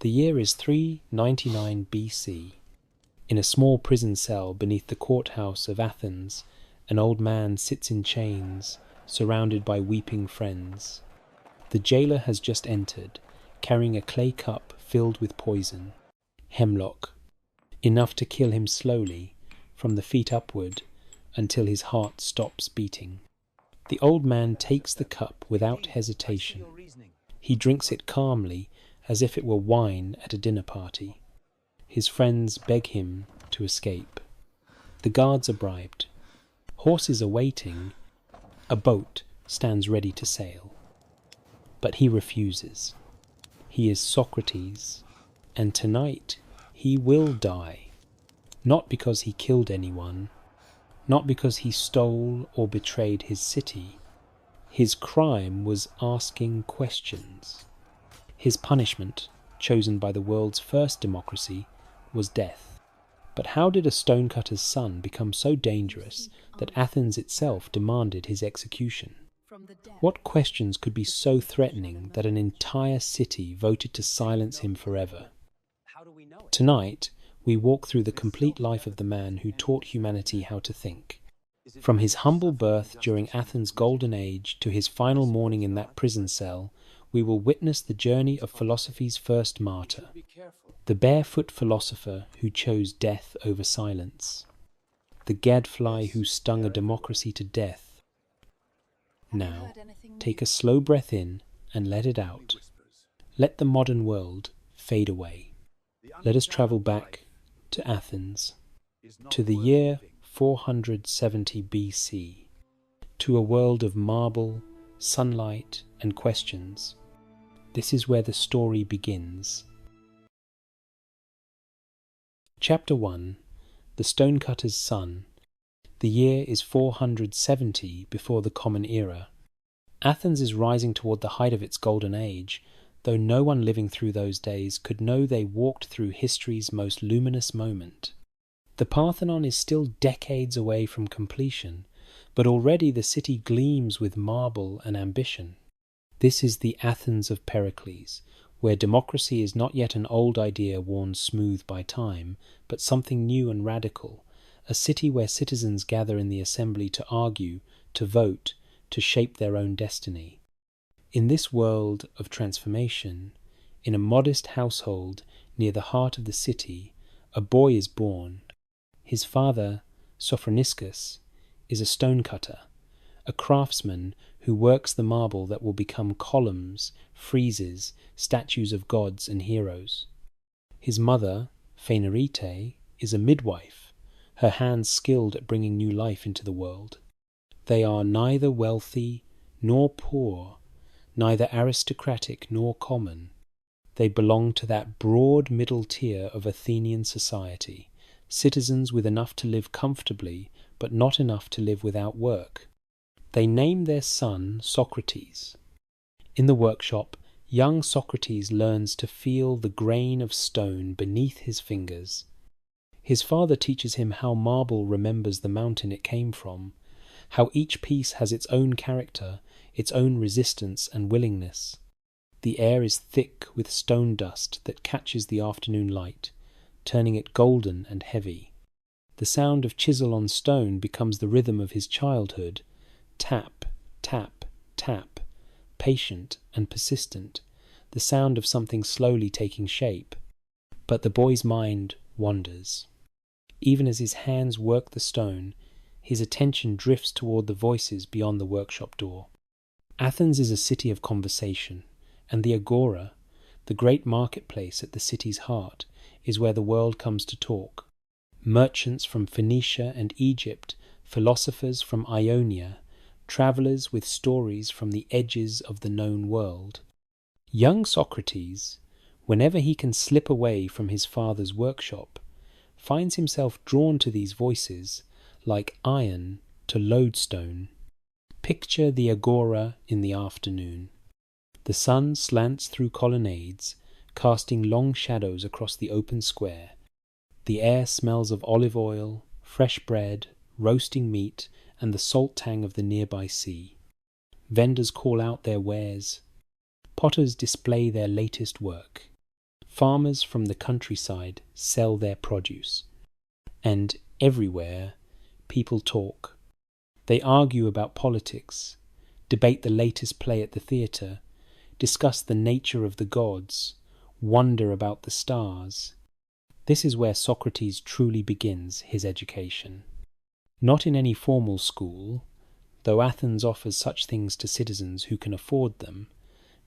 The year is 399 BC. In a small prison cell beneath the courthouse of Athens, an old man sits in chains, surrounded by weeping friends. The jailer has just entered, carrying a clay cup filled with poison, hemlock, enough to kill him slowly, from the feet upward, until his heart stops beating. The old man takes the cup without hesitation. He drinks it calmly, as if it were wine at a dinner party. His friends beg him to escape. The guards are bribed. Horses are waiting. A boat stands ready to sail. But he refuses. He is Socrates, and tonight he will die. Not because he killed anyone, not because he stole or betrayed his city. His crime was asking questions. His punishment, chosen by the world's first democracy, was death. But how did a stonecutter's son become so dangerous that Athens itself demanded his execution? What questions could be so threatening that an entire city voted to silence him forever? Tonight, we walk through the complete life of the man who taught humanity how to think. From his humble birth during Athens' golden age to his final morning in that prison cell, we will witness the journey of philosophy's first martyr, the barefoot philosopher who chose death over silence, the gadfly who stung a democracy to death. Now, take a slow breath in and let it out. Let the modern world fade away. Let us travel back to Athens, to the year 470 BC, to a world of marble, sunlight, and questions. This is where the story begins. Chapter 1. The Stonecutter's Son. The year is 470 before the Common Era. Athens is rising toward the height of its golden age, though no one living through those days could know they walked through history's most luminous moment. The Parthenon is still decades away from completion, but already the city gleams with marble and ambition. This is the Athens of Pericles, where democracy is not yet an old idea worn smooth by time, but something new and radical, a city where citizens gather in the assembly to argue, to vote, to shape their own destiny. In this world of transformation, in a modest household near the heart of the city, a boy is born. His father, Sophroniscus, is a stonecutter, a craftsman who works the marble that will become columns, friezes, statues of gods and heroes. His mother, Phaenarete, is a midwife, her hands skilled at bringing new life into the world. They are neither wealthy nor poor, neither aristocratic nor common. They belong to that broad middle tier of Athenian society, citizens with enough to live comfortably, but not enough to live without work. They name their son Socrates. In the workshop, young Socrates learns to feel the grain of stone beneath his fingers. His father teaches him how marble remembers the mountain it came from, how each piece has its own character, its own resistance and willingness. The air is thick with stone dust that catches the afternoon light, turning it golden and heavy. The sound of chisel on stone becomes the rhythm of his childhood. Tap, tap, tap, patient and persistent, the sound of something slowly taking shape. But the boy's mind wanders. Even as his hands work the stone, his attention drifts toward the voices beyond the workshop door. Athens is a city of conversation, and the agora, the great marketplace at the city's heart, is where the world comes to talk. Merchants from Phoenicia and Egypt, philosophers from Ionia, travellers with stories from the edges of the known world. Young Socrates, whenever he can slip away from his father's workshop, finds himself drawn to these voices, like iron to lodestone. Picture the agora in the afternoon. The sun slants through colonnades, casting long shadows across the open square. The air smells of olive oil, fresh bread, roasting meat, and the salt tang of the nearby sea. Vendors call out their wares. Potters display their latest work. Farmers from the countryside sell their produce. And everywhere, people talk. They argue about politics, debate the latest play at the theatre, discuss the nature of the gods, wonder about the stars. This is where Socrates truly begins his education. Not in any formal school, though Athens offers such things to citizens who can afford them,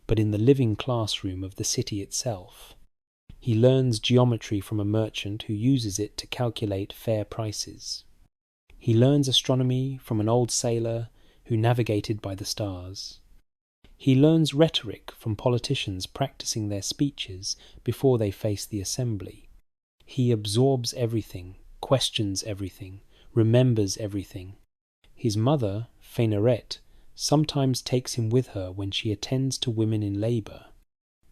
but in the living classroom of the city itself. He learns geometry from a merchant who uses it to calculate fair prices. He learns astronomy from an old sailor who navigated by the stars. He learns rhetoric from politicians practicing their speeches before they face the assembly. He absorbs everything, questions everything, remembers everything. His mother, Phainarete, sometimes takes him with her when she attends to women in labour.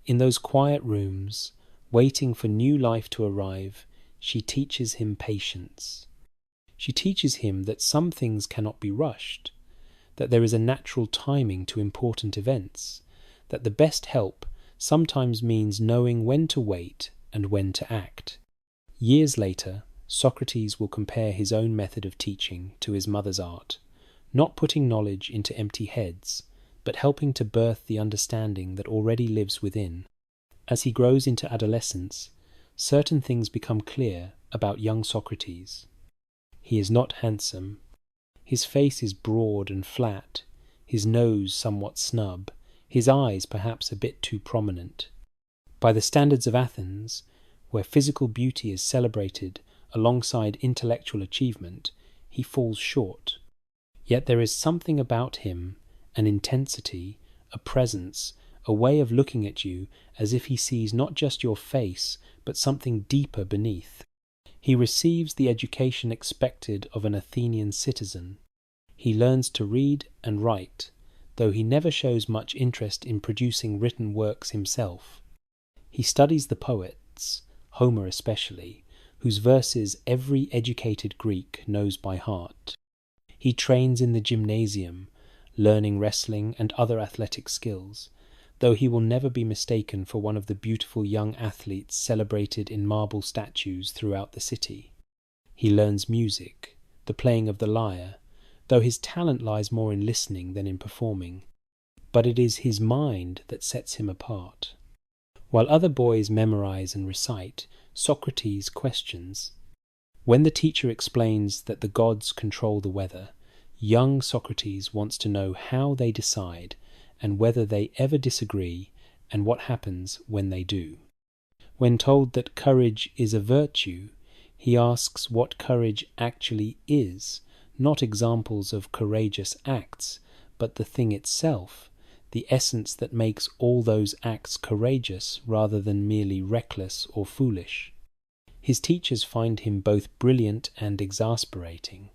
In those quiet rooms, waiting for new life to arrive, she teaches him patience. She teaches him that some things cannot be rushed, that there is a natural timing to important events, that the best help sometimes means knowing when to wait and when to act. Years later, Socrates will compare his own method of teaching to his mother's art, not putting knowledge into empty heads, but helping to birth the understanding that already lives within. As he grows into adolescence, certain things become clear about young Socrates. He is not handsome. His face is broad and flat, his nose somewhat snub, his eyes perhaps a bit too prominent. By the standards of Athens, where physical beauty is celebrated alongside intellectual achievement, he falls short. Yet there is something about him, an intensity, a presence, a way of looking at you as if he sees not just your face, but something deeper beneath. He receives the education expected of an Athenian citizen. He learns to read and write, though he never shows much interest in producing written works himself. He studies the poets, Homer especially, whose verses every educated Greek knows by heart. He trains in the gymnasium, learning wrestling and other athletic skills, though he will never be mistaken for one of the beautiful young athletes celebrated in marble statues throughout the city. He learns music, the playing of the lyre, though his talent lies more in listening than in performing. But it is his mind that sets him apart. While other boys memorize and recite, Socrates questions. When the teacher explains that the gods control the weather, young Socrates wants to know how they decide and whether they ever disagree, and what happens when they do. When told that courage is a virtue, he asks what courage actually is, not examples of courageous acts, but the thing itself, the essence that makes all those acts courageous rather than merely reckless or foolish. His teachers find him both brilliant and exasperating.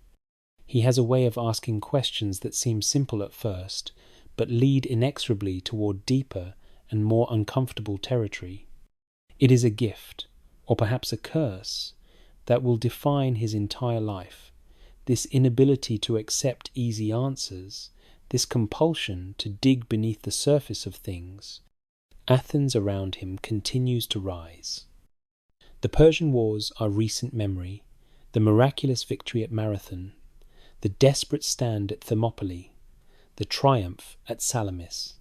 He has a way of asking questions that seem simple at first, but lead inexorably toward deeper and more uncomfortable territory. It is a gift, or perhaps a curse, that will define his entire life, this inability to accept easy answers, this compulsion to dig beneath the surface of things. Athens around him continues to rise. The Persian Wars are recent memory, the miraculous victory at Marathon, the desperate stand at Thermopylae, the triumph at Salamis.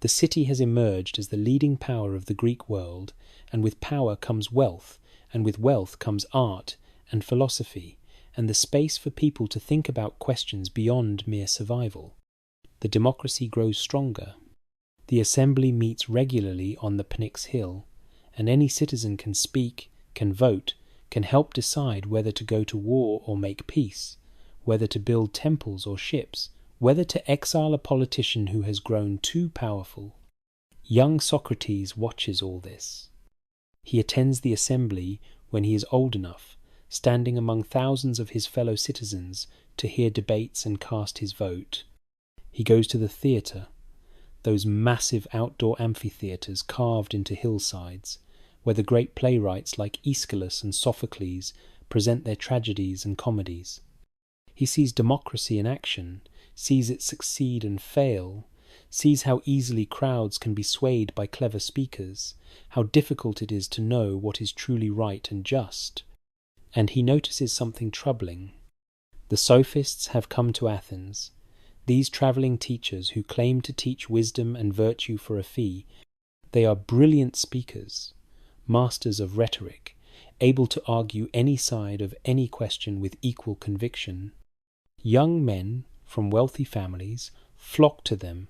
The city has emerged as the leading power of the Greek world, and with power comes wealth, and with wealth comes art and philosophy, and the space for people to think about questions beyond mere survival. The democracy grows stronger. The assembly meets regularly on the Pnyx Hill, and any citizen can speak, can vote, can help decide whether to go to war or make peace, whether to build temples or ships, whether to exile a politician who has grown too powerful. Young Socrates watches all this. He attends the assembly when he is old enough, standing among thousands of his fellow citizens to hear debates and cast his vote. He goes to the theatre, those massive outdoor amphitheatres carved into hillsides, where the great playwrights like Aeschylus and Sophocles present their tragedies and comedies. He sees democracy in action, sees it succeed and fail, sees how easily crowds can be swayed by clever speakers, how difficult it is to know what is truly right and just. And he notices something troubling. The sophists have come to Athens. These travelling teachers who claim to teach wisdom and virtue for a fee, they are brilliant speakers, masters of rhetoric, able to argue any side of any question with equal conviction. Young men from wealthy families flock to them,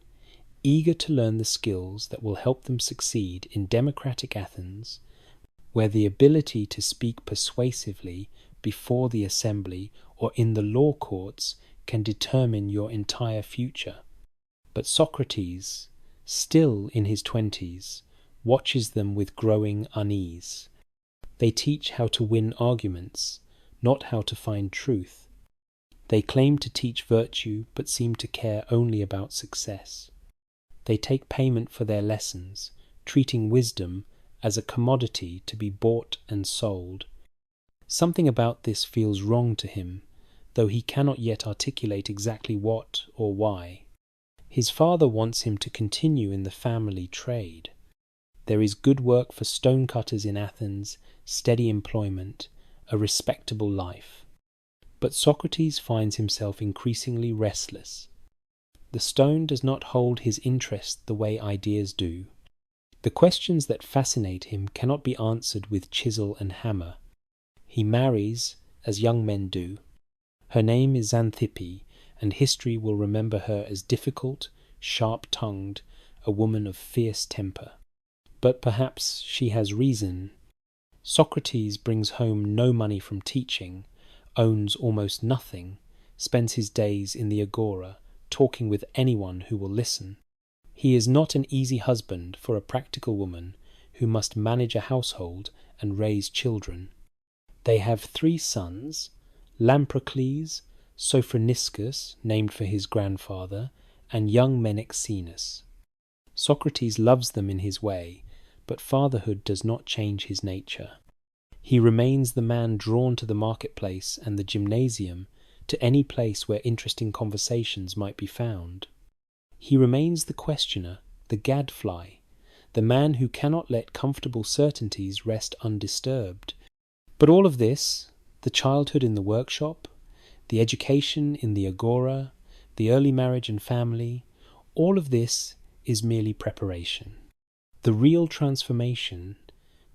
eager to learn the skills that will help them succeed in democratic Athens, where the ability to speak persuasively before the assembly or in the law courts can determine your entire future. But Socrates, still in his 20s, watches them with growing unease. They teach how to win arguments, not how to find truth. They claim to teach virtue, but seem to care only about success. They take payment for their lessons, treating wisdom as a commodity to be bought and sold. Something about this feels wrong to him, though he cannot yet articulate exactly what or why. His father wants him to continue in the family trade. There is good work for stonecutters in Athens, steady employment, a respectable life. But Socrates finds himself increasingly restless. The stone does not hold his interest the way ideas do. The questions that fascinate him cannot be answered with chisel and hammer. He marries, as young men do. Her name is Xanthippe, and history will remember her as difficult, sharp-tongued, a woman of fierce temper. But perhaps she has reason. Socrates brings home no money from teaching, owns almost nothing, spends his days in the agora, talking with anyone who will listen. He is not an easy husband for a practical woman who must manage a household and raise children. They have 3 sons, Lamprocles, Sophroniscus, named for his grandfather, and young Menexenus. Socrates loves them in his way, but fatherhood does not change his nature. He remains the man drawn to the marketplace and the gymnasium, to any place where interesting conversations might be found. He remains the questioner, the gadfly, the man who cannot let comfortable certainties rest undisturbed. But all of this, the childhood in the workshop, the education in the agora, the early marriage and family, all of this is merely preparation. The real transformation,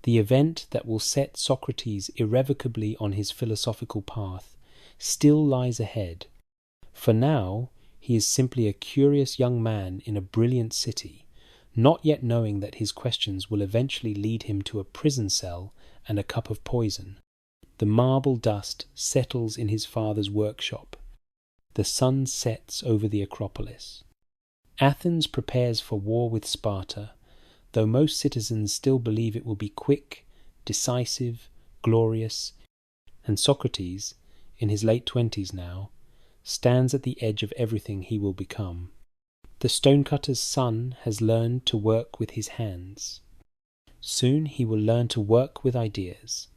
the event that will set Socrates irrevocably on his philosophical path, still lies ahead. For now, he is simply a curious young man in a brilliant city, not yet knowing that his questions will eventually lead him to a prison cell and a cup of poison. The marble dust settles in his father's workshop. The sun sets over the Acropolis. Athens prepares for war with Sparta, though most citizens still believe it will be quick, decisive, glorious, and Socrates, in his late 20s now, stands at the edge of everything he will become. The stonecutter's son has learned to work with his hands. Soon he will learn to work with ideas.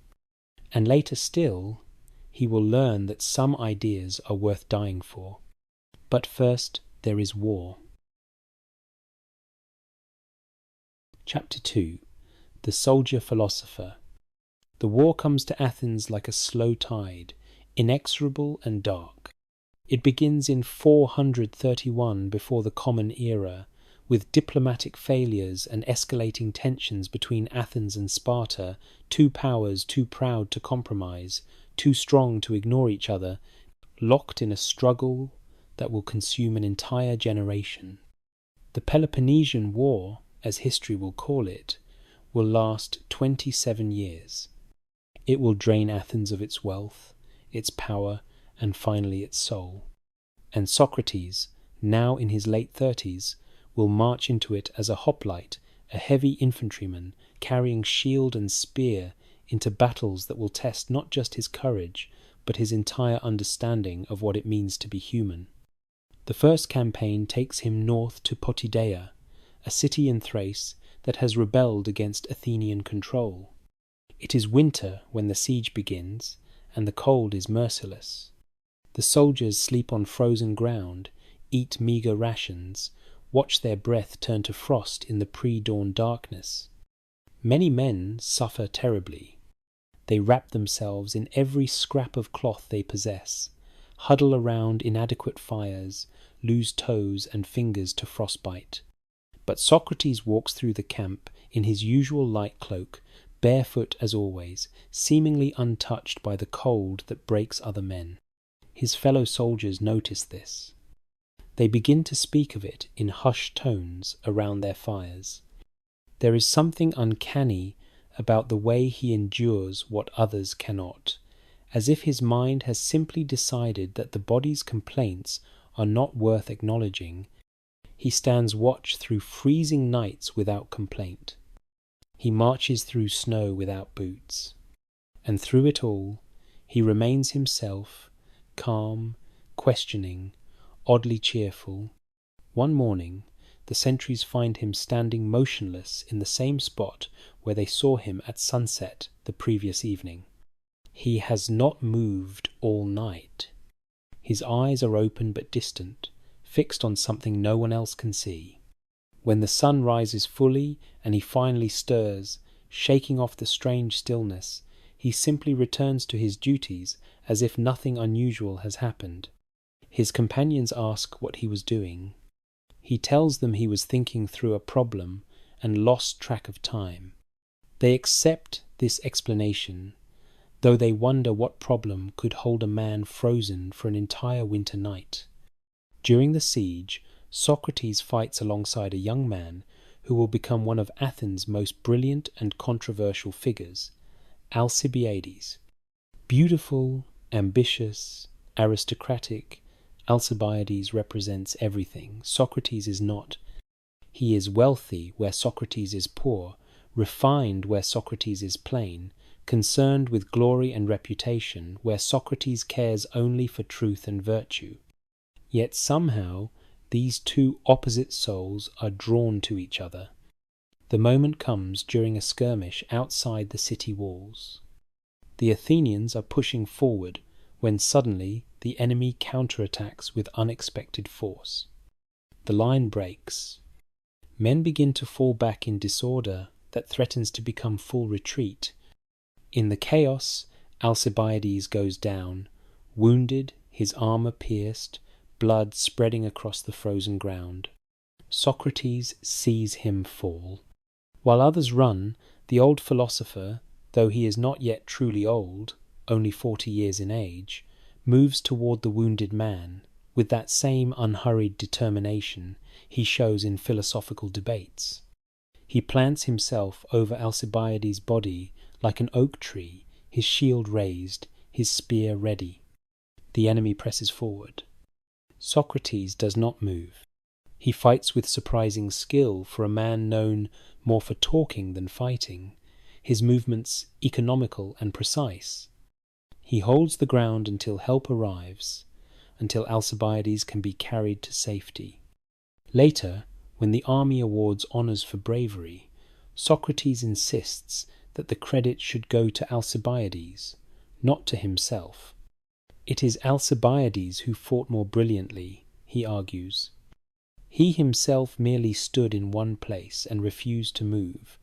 And later still, he will learn that some ideas are worth dying for. But first there is war. Chapter 2. The Soldier-Philosopher. The war comes to Athens like a slow tide, inexorable and dark. It begins in 431 before the Common Era, with diplomatic failures and escalating tensions between Athens and Sparta, 2 powers too proud to compromise, too strong to ignore each other, locked in a struggle that will consume an entire generation. The Peloponnesian War, as history will call it, will last 27 years. It will drain Athens of its wealth, its power, and finally its soul. And Socrates, now in his late 30s, will march into it as a hoplite, a heavy infantryman, carrying shield and spear into battles that will test not just his courage, but his entire understanding of what it means to be human. The first campaign takes him north to Potidæa, a city in Thrace that has rebelled against Athenian control. It is winter when the siege begins, and the cold is merciless. The soldiers sleep on frozen ground, eat meagre rations, watch their breath turn to frost in the pre-dawn darkness. Many men suffer terribly. They wrap themselves in every scrap of cloth they possess, huddle around inadequate fires, lose toes and fingers to frostbite. But Socrates walks through the camp in his usual light cloak, barefoot as always, seemingly untouched by the cold that breaks other men. His fellow soldiers notice this. They begin to speak of it in hushed tones around their fires. There is something uncanny about the way he endures what others cannot, as if his mind has simply decided that the body's complaints are not worth acknowledging. He stands watch through freezing nights without complaint. He marches through snow without boots. And through it all, he remains himself, calm, questioning, oddly cheerful. One morning, the sentries find him standing motionless in the same spot where they saw him at sunset the previous evening. He has not moved all night. His eyes are open but distant, fixed on something no one else can see. When the sun rises fully and he finally stirs, shaking off the strange stillness, he simply returns to his duties as if nothing unusual has happened. His companions ask what he was doing. He tells them he was thinking through a problem and lost track of time. They accept this explanation, though they wonder what problem could hold a man frozen for an entire winter night. During the siege, Socrates fights alongside a young man who will become one of Athens' most brilliant and controversial figures, Alcibiades. Beautiful, ambitious, aristocratic, Alcibiades represents everything. Socrates is not. He is wealthy where Socrates is poor, refined where Socrates is plain, concerned with glory and reputation where Socrates cares only for truth and virtue. Yet somehow these two opposite souls are drawn to each other. The moment comes during a skirmish outside the city walls. The Athenians are pushing forward when suddenly the enemy counterattacks with unexpected force. The line breaks. Men begin to fall back in disorder that threatens to become full retreat. In the chaos, Alcibiades goes down, wounded, his armour pierced, blood spreading across the frozen ground. Socrates sees him fall. While others run, the old philosopher, though he is not yet truly old, only 40 years in age, moves toward the wounded man with that same unhurried determination he shows in philosophical debates. He plants himself over Alcibiades' body like an oak tree, his shield raised, his spear ready. The enemy presses forward. Socrates does not move. He fights with surprising skill for a man known more for talking than fighting, his movements economical and precise. He holds the ground until help arrives, until Alcibiades can be carried to safety. Later, when the army awards honours for bravery, Socrates insists that the credit should go to Alcibiades, not to himself. It is Alcibiades who fought more brilliantly, he argues. He himself merely stood in one place and refused to move,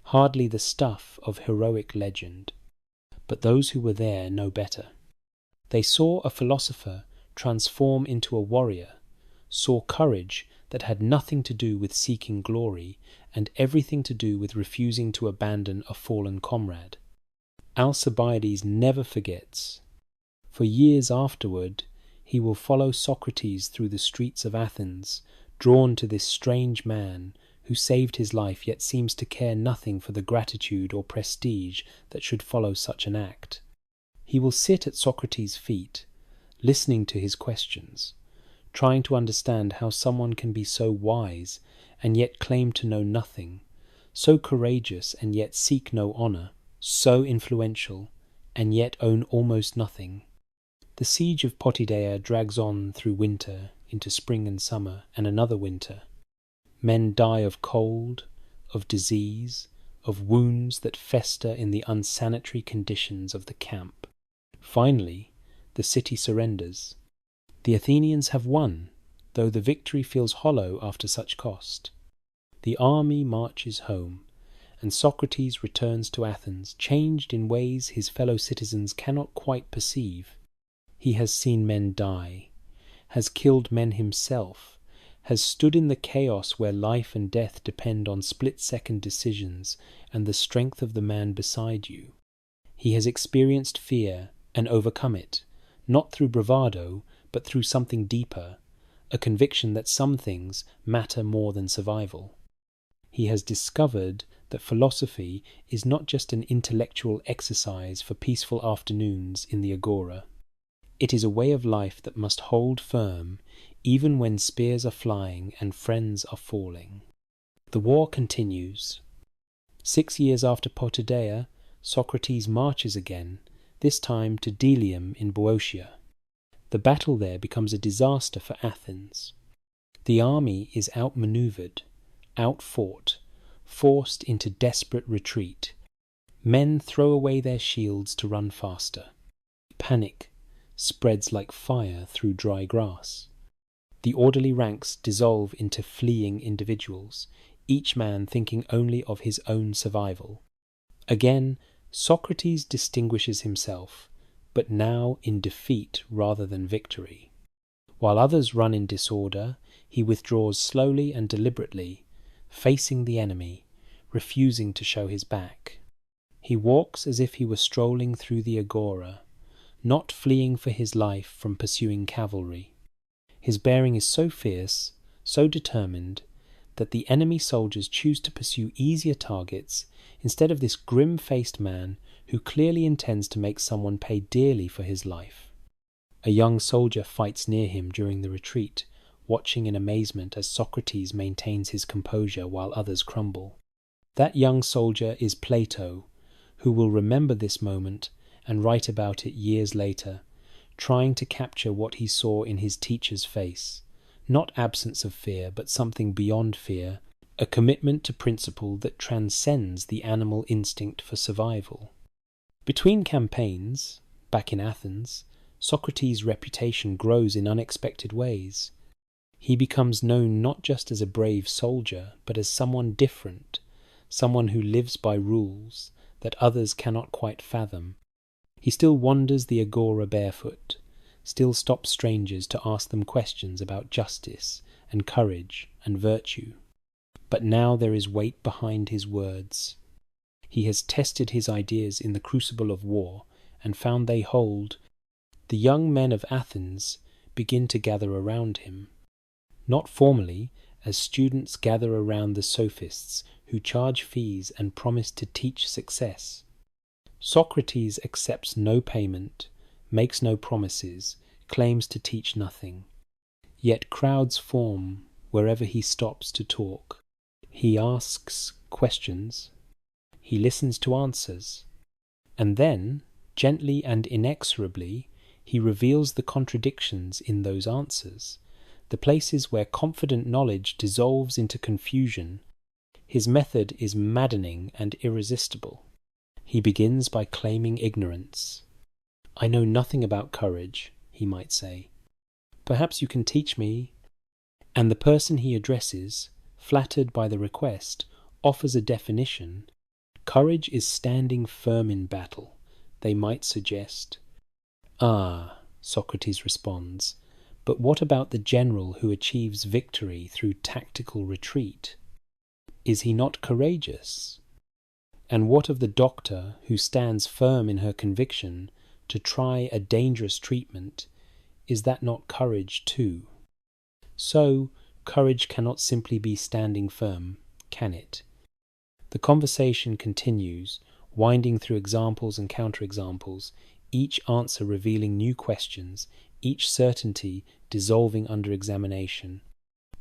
hardly the stuff of heroic legend. But those who were there know better. They saw a philosopher transform into a warrior, saw courage that had nothing to do with seeking glory and everything to do with refusing to abandon a fallen comrade. Alcibiades never forgets. For years afterward, he will follow Socrates through the streets of Athens, drawn to this strange man who saved his life yet seems to care nothing for the gratitude or prestige that should follow such an act. He will sit at Socrates' feet, listening to his questions, trying to understand how someone can be so wise and yet claim to know nothing, so courageous and yet seek no honour, so influential and yet own almost nothing. The siege of Potidæa drags on through winter, into spring and summer, and another winter. Men die of cold, of disease, of wounds that fester in the unsanitary conditions of the camp. Finally, the city surrenders. The Athenians have won. though the victory feels hollow after such cost. The army marches home, and Socrates returns to Athens, changed in ways his fellow citizens cannot quite perceive. He has seen men die, has killed men himself, has stood in the chaos where life and death depend on split-second decisions and the strength of the man beside you. He has experienced fear and overcome it, not through bravado, but through something deeper, a conviction that some things matter more than survival. He has discovered that philosophy is not just an intellectual exercise for peaceful afternoons in the agora. It is a way of life that must hold firm even when spears are flying and friends are falling. The war continues. 6 years after Potidaea, Socrates marches again, this time to Delium in Boeotia. The battle there becomes a disaster for Athens. The army is outmaneuvered, outfought, forced into desperate retreat. Men throw away their shields to run faster. Panic spreads like fire through dry grass. The orderly ranks dissolve into fleeing individuals, each man thinking only of his own survival. Again, Socrates distinguishes himself, but now in defeat rather than victory. While others run in disorder, he withdraws slowly and deliberately, facing the enemy, refusing to show his back. He walks as if he were strolling through the agora, not fleeing for his life from pursuing cavalry. His bearing is so fierce, so determined, that the enemy soldiers choose to pursue easier targets instead of this grim-faced man who clearly intends to make someone pay dearly for his life. A young soldier fights near him during the retreat, watching in amazement as Socrates maintains his composure while others crumble. That young soldier is Plato, who will remember this moment and write about it years later, trying to capture what he saw in his teacher's face. Not absence of fear, but something beyond fear, a commitment to principle that transcends the animal instinct for survival. Between campaigns, back in Athens, Socrates' reputation grows in unexpected ways. He becomes known not just as a brave soldier, but as someone different, someone who lives by rules that others cannot quite fathom. He still wanders the agora barefoot, still stops strangers to ask them questions about justice and courage and virtue. But now there is weight behind his words. He has tested his ideas in the crucible of war and found they hold. The young men of Athens begin to gather around him, not formally, as students gather around the sophists who charge fees and promise to teach success. Socrates accepts no payment, makes no promises, claims to teach nothing. Yet crowds form wherever he stops to talk. He asks questions. He listens to answers. And then, gently and inexorably, he reveals the contradictions in those answers, the places where confident knowledge dissolves into confusion. His method is maddening and irresistible. He begins by claiming ignorance. "I know nothing about courage," he might say. "Perhaps you can teach me." And the person he addresses, flattered by the request, offers a definition. Courage is standing firm in battle, they might suggest. "Ah," Socrates responds, "but what about the general who achieves victory through tactical retreat? Is he not courageous? And what of the doctor who stands firm in her conviction to try a dangerous treatment? Is that not courage too?" So, courage cannot simply be standing firm, can it? The conversation continues, winding through examples and counterexamples, each answer revealing new questions, each certainty dissolving under examination.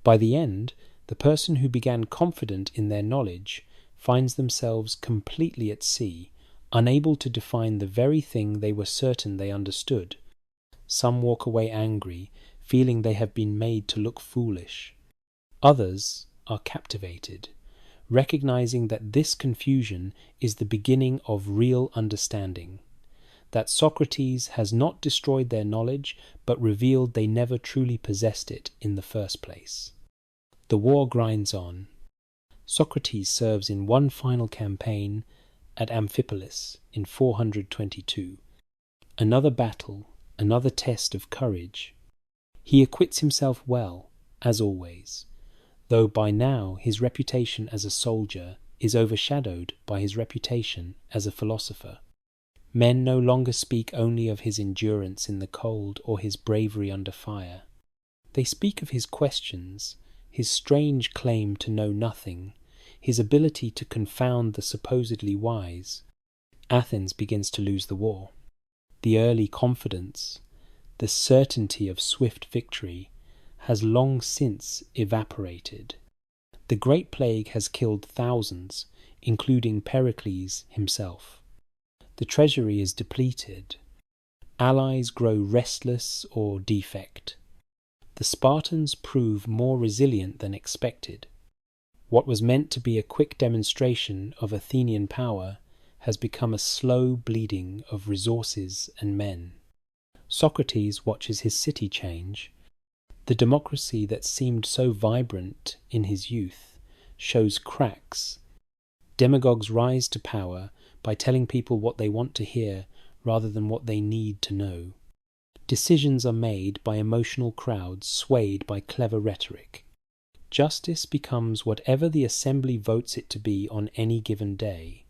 By the end, the person who began confident in their knowledge finds themselves completely at sea, unable to define the very thing they were certain they understood. Some walk away angry, feeling they have been made to look foolish. Others are captivated, recognizing that this confusion is the beginning of real understanding. that Socrates has not destroyed their knowledge, but revealed they never truly possessed it in the first place. The war grinds on. Socrates serves in one final campaign at Amphipolis in 422. Another battle, another test of courage. He acquits himself well, as always, though by now his reputation as a soldier is overshadowed by his reputation as a philosopher. Men no longer speak only of his endurance in the cold or his bravery under fire. They speak of his questions, his strange claim to know nothing, his ability to confound the supposedly wise. Athens begins to lose the war. The early confidence, the certainty of swift victory, has long since evaporated. The Great Plague has killed thousands, including Pericles himself. The treasury is depleted. Allies grow restless or defect. The Spartans prove more resilient than expected. What was meant to be a quick demonstration of Athenian power has become a slow bleeding of resources and men. Socrates watches his city change. The democracy that seemed so vibrant in his youth shows cracks. Demagogues rise to power by telling people what they want to hear rather than what they need to know. Decisions are made by emotional crowds swayed by clever rhetoric. Justice becomes whatever the assembly votes it to be on any given day.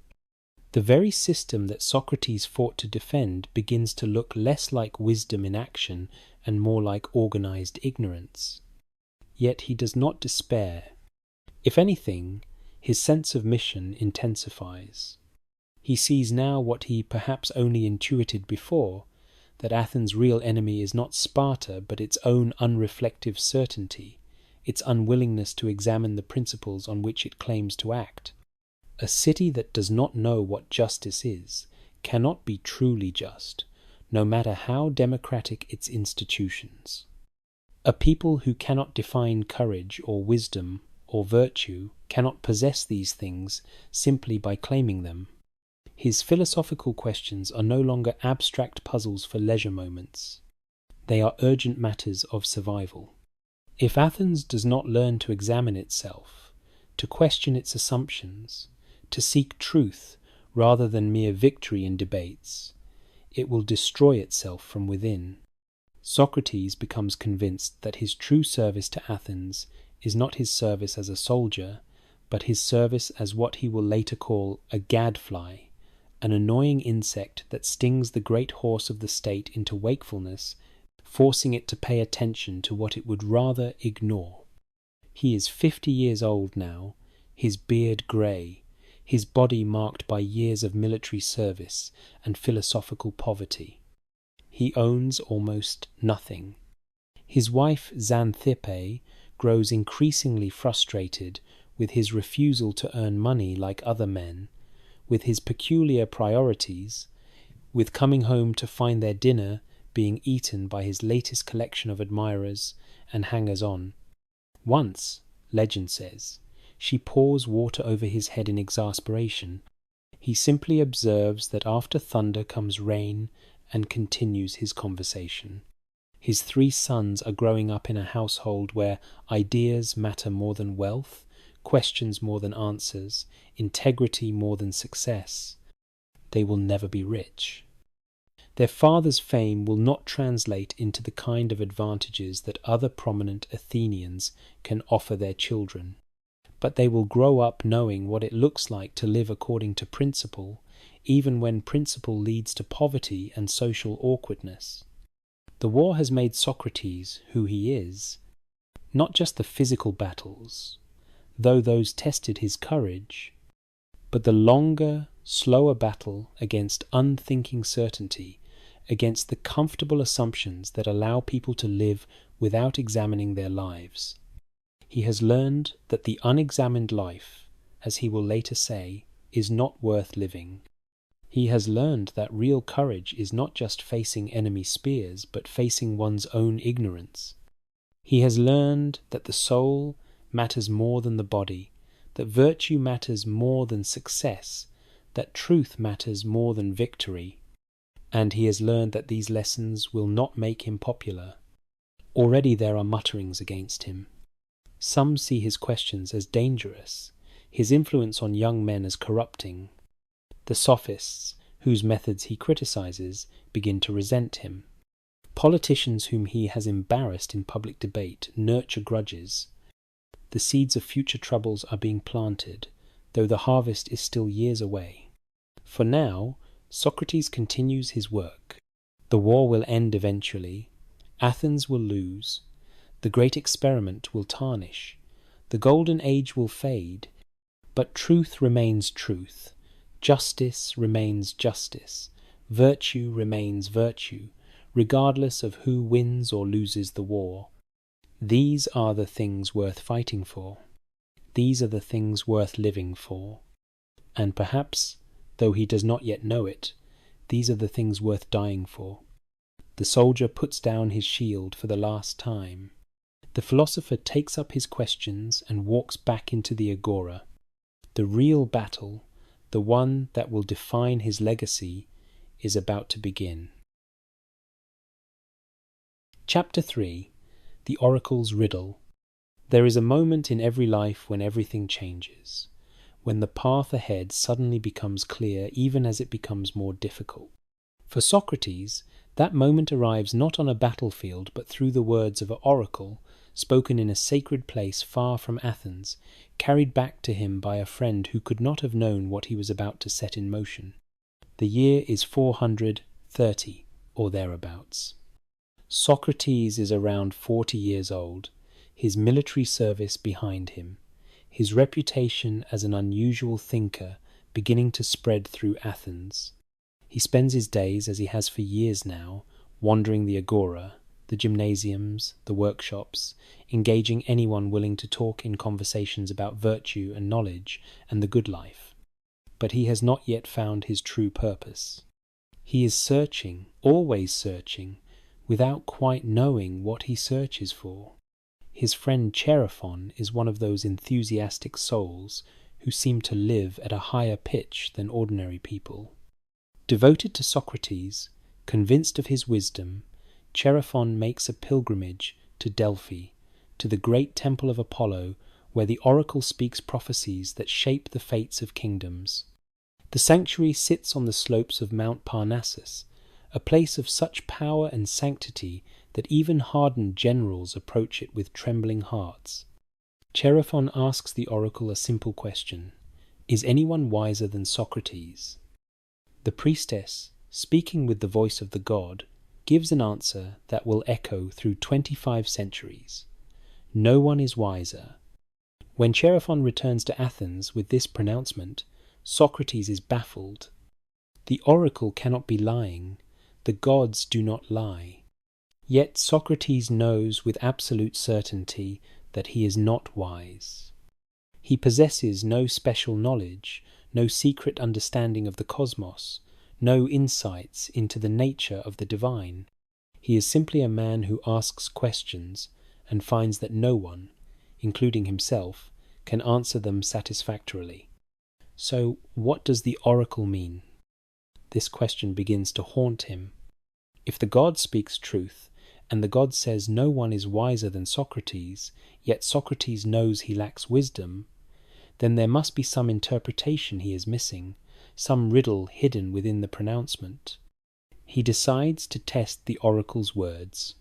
The very system that Socrates fought to defend begins to look less like wisdom in action and more like organized ignorance. Yet he does not despair. If anything, his sense of mission intensifies. He sees now what he perhaps only intuited before, that Athens' real enemy is not Sparta but its own unreflective certainty, its unwillingness to examine the principles on which it claims to act. A city that does not know what justice is cannot be truly just, no matter how democratic its institutions. A people who cannot define courage or wisdom or virtue cannot possess these things simply by claiming them. His philosophical questions are no longer abstract puzzles for leisure moments. They are urgent matters of survival. If Athens does not learn to examine itself, to question its assumptions, to seek truth rather than mere victory in debates, it will destroy itself from within. Socrates becomes convinced that his true service to Athens is not his service as a soldier, but his service as what he will later call a gadfly, an annoying insect that stings the great horse of the state into wakefulness, forcing it to pay attention to what it would rather ignore. He is 50 years old now, his beard grey, his body marked by years of military service and philosophical poverty. He owns almost nothing. His wife Xanthippe grows increasingly frustrated with his refusal to earn money like other men, with his peculiar priorities, with coming home to find their dinner being eaten by his latest collection of admirers and hangers-on. Once, legend says, she pours water over his head in exasperation. He simply observes that after thunder comes rain and continues his conversation. His 3 sons are growing up in a household where ideas matter more than wealth, questions more than answers, integrity more than success. They will never be rich. Their father's fame will not translate into the kind of advantages that other prominent Athenians can offer their children, but they will grow up knowing what it looks like to live according to principle, even when principle leads to poverty and social awkwardness. The war has made Socrates who he is, not just the physical battles, though those tested his courage, but the longer, slower battle against unthinking certainty, against the comfortable assumptions that allow people to live without examining their lives. He has learned that the unexamined life, as he will later say, is not worth living. He has learned that real courage is not just facing enemy spears, but facing one's own ignorance. He has learned that the soul matters more than the body, that virtue matters more than success, that truth matters more than victory. and he has learned that these lessons will not make him popular. Already there are mutterings against him. Some see his questions as dangerous, his influence on young men as corrupting. The sophists, whose methods he criticizes, begin to resent him. Politicians whom he has embarrassed in public debate nurture grudges. The seeds of future troubles are being planted, though the harvest is still years away. For now, Socrates continues his work. The war will end eventually. Athens will lose. The great experiment will tarnish. The golden age will fade. But truth remains truth. Justice remains justice. Virtue remains virtue, regardless of who wins or loses the war. These are the things worth fighting for. These are the things worth living for. And perhaps, though he does not yet know it, these are the things worth dying for. The soldier puts down his shield for the last time. The philosopher takes up his questions and walks back into the agora. The real battle, the one that will define his legacy, is about to begin. Chapter 3. The Oracle's Riddle. There is a moment in every life when everything changes, when the path ahead suddenly becomes clear even as it becomes more difficult. For Socrates, that moment arrives not on a battlefield but through the words of an oracle spoken in a sacred place far from Athens, carried back to him by a friend who could not have known what he was about to set in motion. The year is 430, or thereabouts. Socrates is around 40 years old, his military service behind him, his reputation as an unusual thinker beginning to spread through Athens. He spends his days, as he has for years now, wandering the agora, the gymnasiums, the workshops, engaging anyone willing to talk in conversations about virtue and knowledge and the good life. But he has not yet found his true purpose. He is searching, always searching, without quite knowing what he searches for. His friend Chaerephon is one of those enthusiastic souls who seem to live at a higher pitch than ordinary people. Devoted to Socrates, convinced of his wisdom, Chaerephon makes a pilgrimage to Delphi, to the great temple of Apollo, where the oracle speaks prophecies that shape the fates of kingdoms. The sanctuary sits on the slopes of Mount Parnassus, a place of such power and sanctity that even hardened generals approach it with trembling hearts. Chaerephon asks the oracle a simple question: is anyone wiser than Socrates? The priestess, speaking with the voice of the god, gives an answer that will echo through 25 centuries. No one is wiser. When Chaerephon returns to Athens with this pronouncement, Socrates is baffled. The oracle cannot be lying. The gods do not lie. Yet Socrates knows with absolute certainty that he is not wise. He possesses no special knowledge, no secret understanding of the cosmos, no insights into the nature of the divine. He is simply a man who asks questions and finds that no one, including himself, can answer them satisfactorily. So, what does the oracle mean? This question begins to haunt him. If the god speaks truth, and the god says no one is wiser than Socrates, yet Socrates knows he lacks wisdom, then there must be some interpretation he is missing, some riddle hidden within the pronouncement. He decides to test the oracle's words.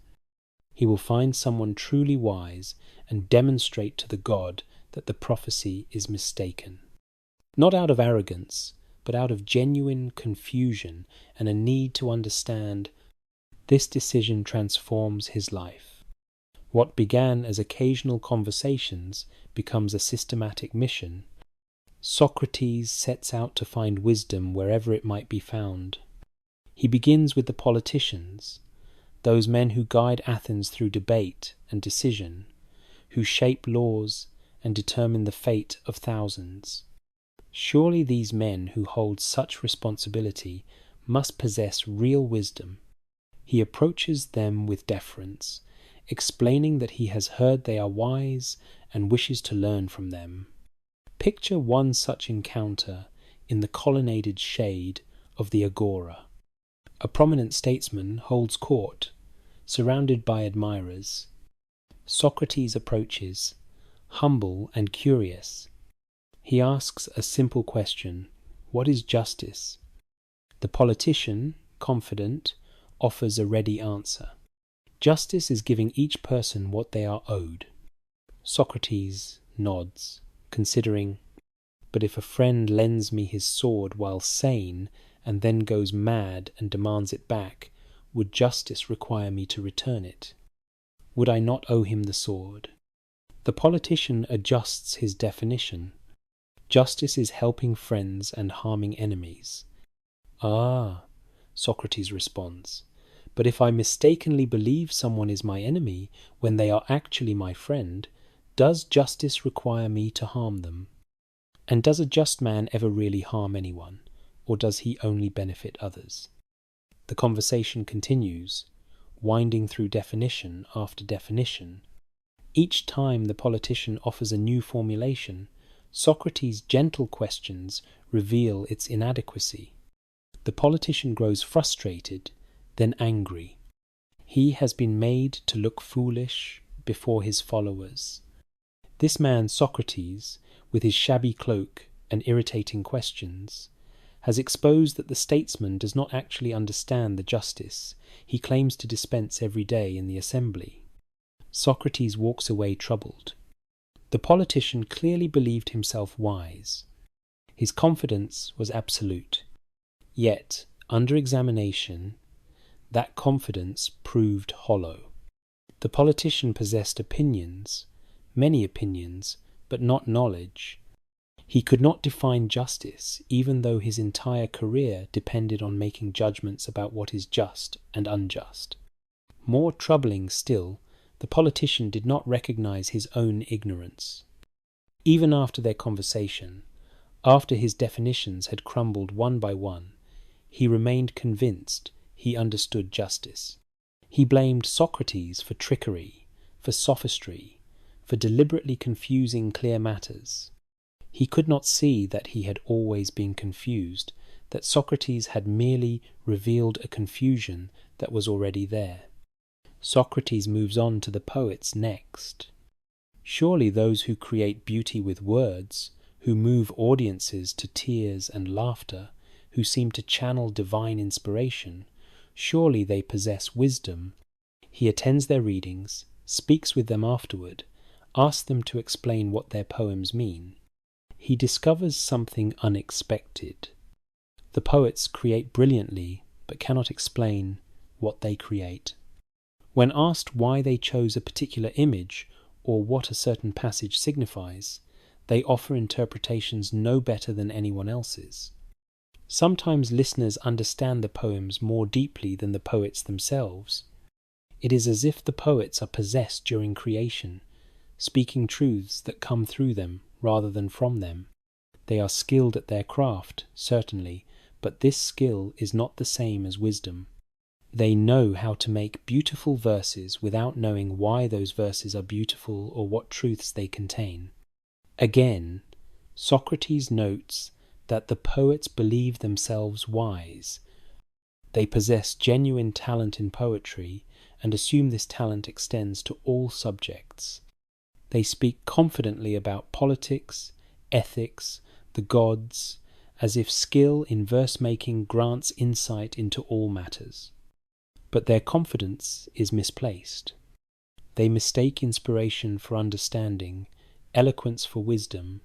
He will find someone truly wise and demonstrate to the god that the prophecy is mistaken. Not out of arrogance, but out of genuine confusion and a need to understand. This decision transforms his life. What began as occasional conversations becomes a systematic mission. Socrates sets out to find wisdom wherever it might be found. He begins with the politicians, those men who guide Athens through debate and decision, who shape laws and determine the fate of thousands. Surely these men who hold such responsibility must possess real wisdom. He approaches them with deference, explaining that he has heard they are wise and wishes to learn from them. Picture one such encounter in the colonnaded shade of the agora. A prominent statesman holds court, surrounded by admirers. Socrates approaches, humble and curious. He asks a simple question: what is justice? The politician, confident, offers a ready answer. Justice is giving each person what they are owed. Socrates nods, considering, but if a friend lends me his sword while sane and then goes mad and demands it back, would justice require me to return it? Would I not owe him the sword? The politician adjusts his definition. Justice is helping friends and harming enemies. Ah, Socrates responds, but if I mistakenly believe someone is my enemy when they are actually my friend, does justice require me to harm them? And does a just man ever really harm anyone, or does he only benefit others? The conversation continues, winding through definition after definition. Each time the politician offers a new formulation, Socrates' gentle questions reveal its inadequacy. The politician grows frustrated, then angry. He has been made to look foolish before his followers. This man Socrates, with his shabby cloak and irritating questions, has exposed that the statesman does not actually understand the justice he claims to dispense every day in the assembly. Socrates walks away troubled. The politician clearly believed himself wise. His confidence was absolute. Yet, under examination, that confidence proved hollow. The politician possessed opinions, many opinions, but not knowledge. He could not define justice, even though his entire career depended on making judgments about what is just and unjust. More troubling still, the politician did not recognize his own ignorance. Even after their conversation, after his definitions had crumbled one by one, he remained convinced he understood justice. He blamed Socrates for trickery, for sophistry, for deliberately confusing clear matters. He could not see that he had always been confused, that Socrates had merely revealed a confusion that was already there. Socrates moves on to the poets next. Surely those who create beauty with words, who move audiences to tears and laughter, who seem to channel divine inspiration, surely they possess wisdom. He attends their readings, speaks with them afterward, asks them to explain what their poems mean. He discovers something unexpected. The poets create brilliantly, but cannot explain what they create. When asked why they chose a particular image, or what a certain passage signifies, they offer interpretations no better than anyone else's. Sometimes listeners understand the poems more deeply than the poets themselves. It is as if the poets are possessed during creation, speaking truths that come through them rather than from them. They are skilled at their craft, certainly, but this skill is not the same as wisdom. They know how to make beautiful verses without knowing why those verses are beautiful or what truths they contain. Again, Socrates notes that the poets believe themselves wise. They possess genuine talent in poetry and assume this talent extends to all subjects. They speak confidently about politics, ethics, the gods, as if skill in verse-making grants insight into all matters. But their confidence is misplaced. They mistake inspiration for understanding, eloquence for wisdom.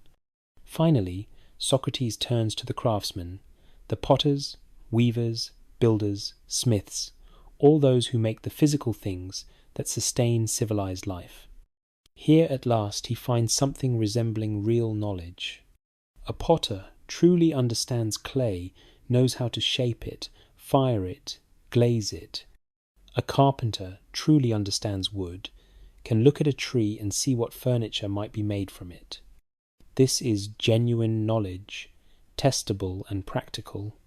Finally, Socrates turns to the craftsmen, the potters, weavers, builders, smiths, all those who make the physical things that sustain civilized life. Here at last he finds something resembling real knowledge. A potter truly understands clay, knows how to shape it, fire it, glaze it. A carpenter truly understands wood, can look at a tree and see what furniture might be made from it. This is genuine knowledge, testable and practical.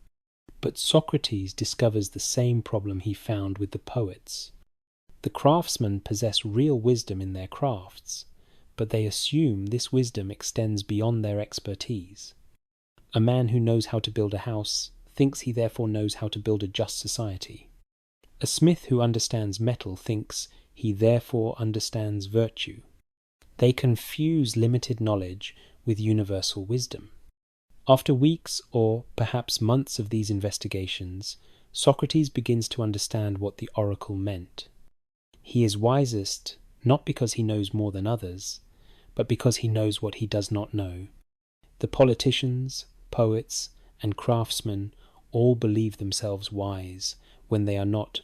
But Socrates discovers the same problem he found with the poets. The craftsmen possess real wisdom in their crafts, but they assume this wisdom extends beyond their expertise. A man who knows how to build a house thinks he therefore knows how to build a just society. A smith who understands metal thinks he therefore understands virtue. They confuse limited knowledge with universal wisdom. After weeks or perhaps months of these investigations, Socrates begins to understand what the oracle meant. He is wisest not because he knows more than others, but because he knows what he does not know. The politicians, poets, and craftsmen all believe themselves wise when they are not.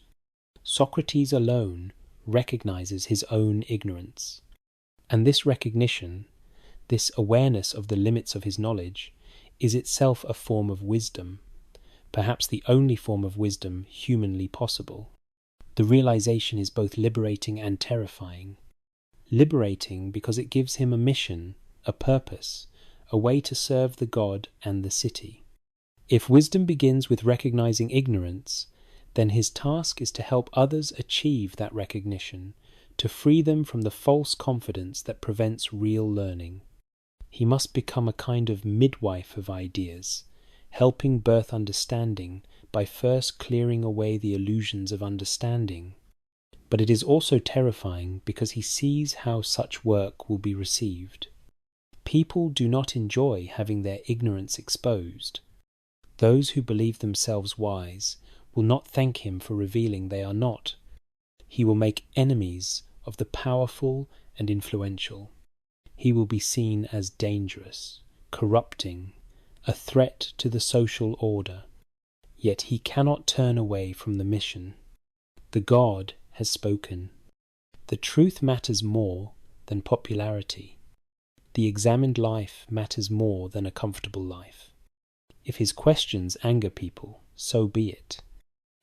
Socrates alone recognizes his own ignorance. And this recognition, this awareness of the limits of his knowledge, is itself a form of wisdom, perhaps the only form of wisdom humanly possible. The realization is both liberating and terrifying. Liberating because it gives him a mission, a purpose, a way to serve the god and the city. If wisdom begins with recognizing ignorance, then his task is to help others achieve that recognition, to free them from the false confidence that prevents real learning. He must become a kind of midwife of ideas, helping birth understanding by first clearing away the illusions of understanding. But it is also terrifying because he sees how such work will be received. People do not enjoy having their ignorance exposed. Those who believe themselves wise will not thank him for revealing they are not. He will make enemies of the powerful and influential. He will be seen as dangerous, corrupting, a threat to the social order. Yet he cannot turn away from the mission. The god has spoken. The truth matters more than popularity. The examined life matters more than a comfortable life. If his questions anger people, so be it.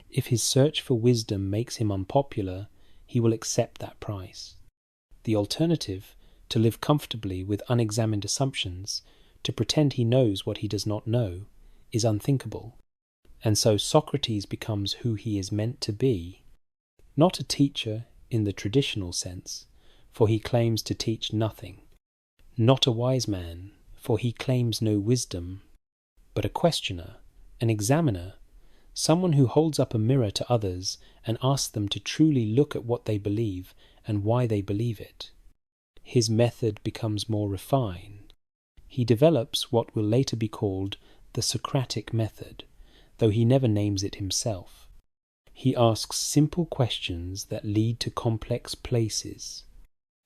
If his search for wisdom makes him unpopular, he will accept that price. The alternative, to live comfortably with unexamined assumptions, to pretend he knows what he does not know, is unthinkable. And so Socrates becomes who he is meant to be. Not a teacher in the traditional sense, for he claims to teach nothing. Not a wise man, for he claims no wisdom, but a questioner, an examiner, someone who holds up a mirror to others and asks them to truly look at what they believe and why they believe it. His method becomes more refined. He develops what will later be called the Socratic method, though he never names it himself. He asks simple questions that lead to complex places.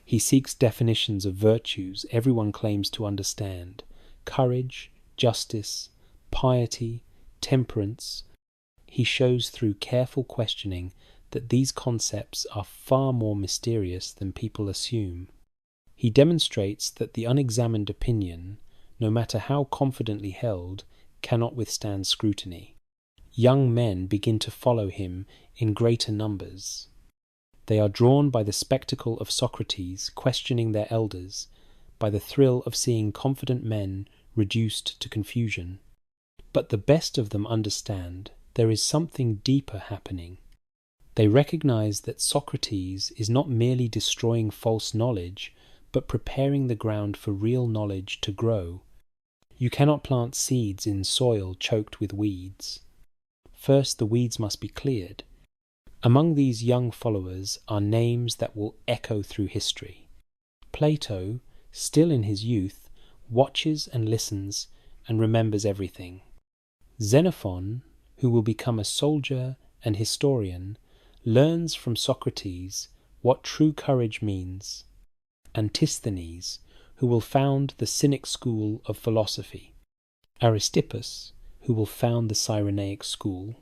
He seeks definitions of virtues everyone claims to understand: courage, justice, piety, temperance. He shows through careful questioning that these concepts are far more mysterious than people assume. He demonstrates that the unexamined opinion, no matter how confidently held, cannot withstand scrutiny. Young men begin to follow him in greater numbers. They are drawn by the spectacle of Socrates questioning their elders, by the thrill of seeing confident men reduced to confusion. But the best of them understand there is something deeper happening. They recognize that Socrates is not merely destroying false knowledge, but preparing the ground for real knowledge to grow. You cannot plant seeds in soil choked with weeds. First, the weeds must be cleared. Among these young followers are names that will echo through history. Plato, still in his youth, watches and listens and remembers everything. Xenophon, who will become a soldier and historian, learns from Socrates what true courage means. Antisthenes, who will found the Cynic school of philosophy. Aristippus, who will found the Cyrenaic school.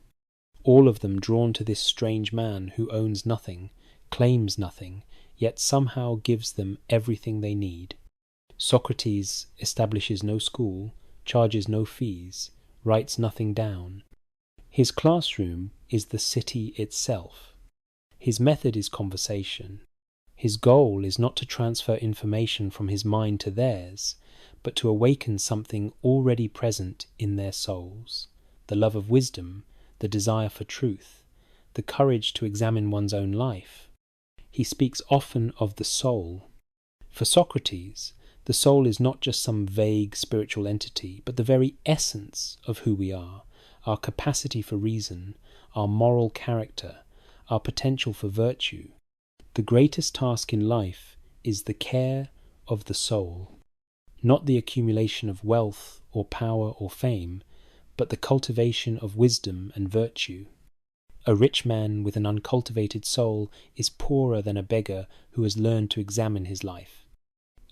All of them drawn to this strange man who owns nothing, claims nothing, yet somehow gives them everything they need. Socrates establishes no school, charges no fees, writes nothing down. His classroom is the city itself. His method is conversation. His goal is not to transfer information from his mind to theirs, but to awaken something already present in their souls: the love of wisdom, the desire for truth, the courage to examine one's own life. He speaks often of the soul. For Socrates, the soul is not just some vague spiritual entity, but the very essence of who we are, our capacity for reason, our moral character, our potential for virtue, the greatest task in life is the care of the soul, not the accumulation of wealth or power or fame, but the cultivation of wisdom and virtue. A rich man with an uncultivated soul is poorer than a beggar who has learned to examine his life.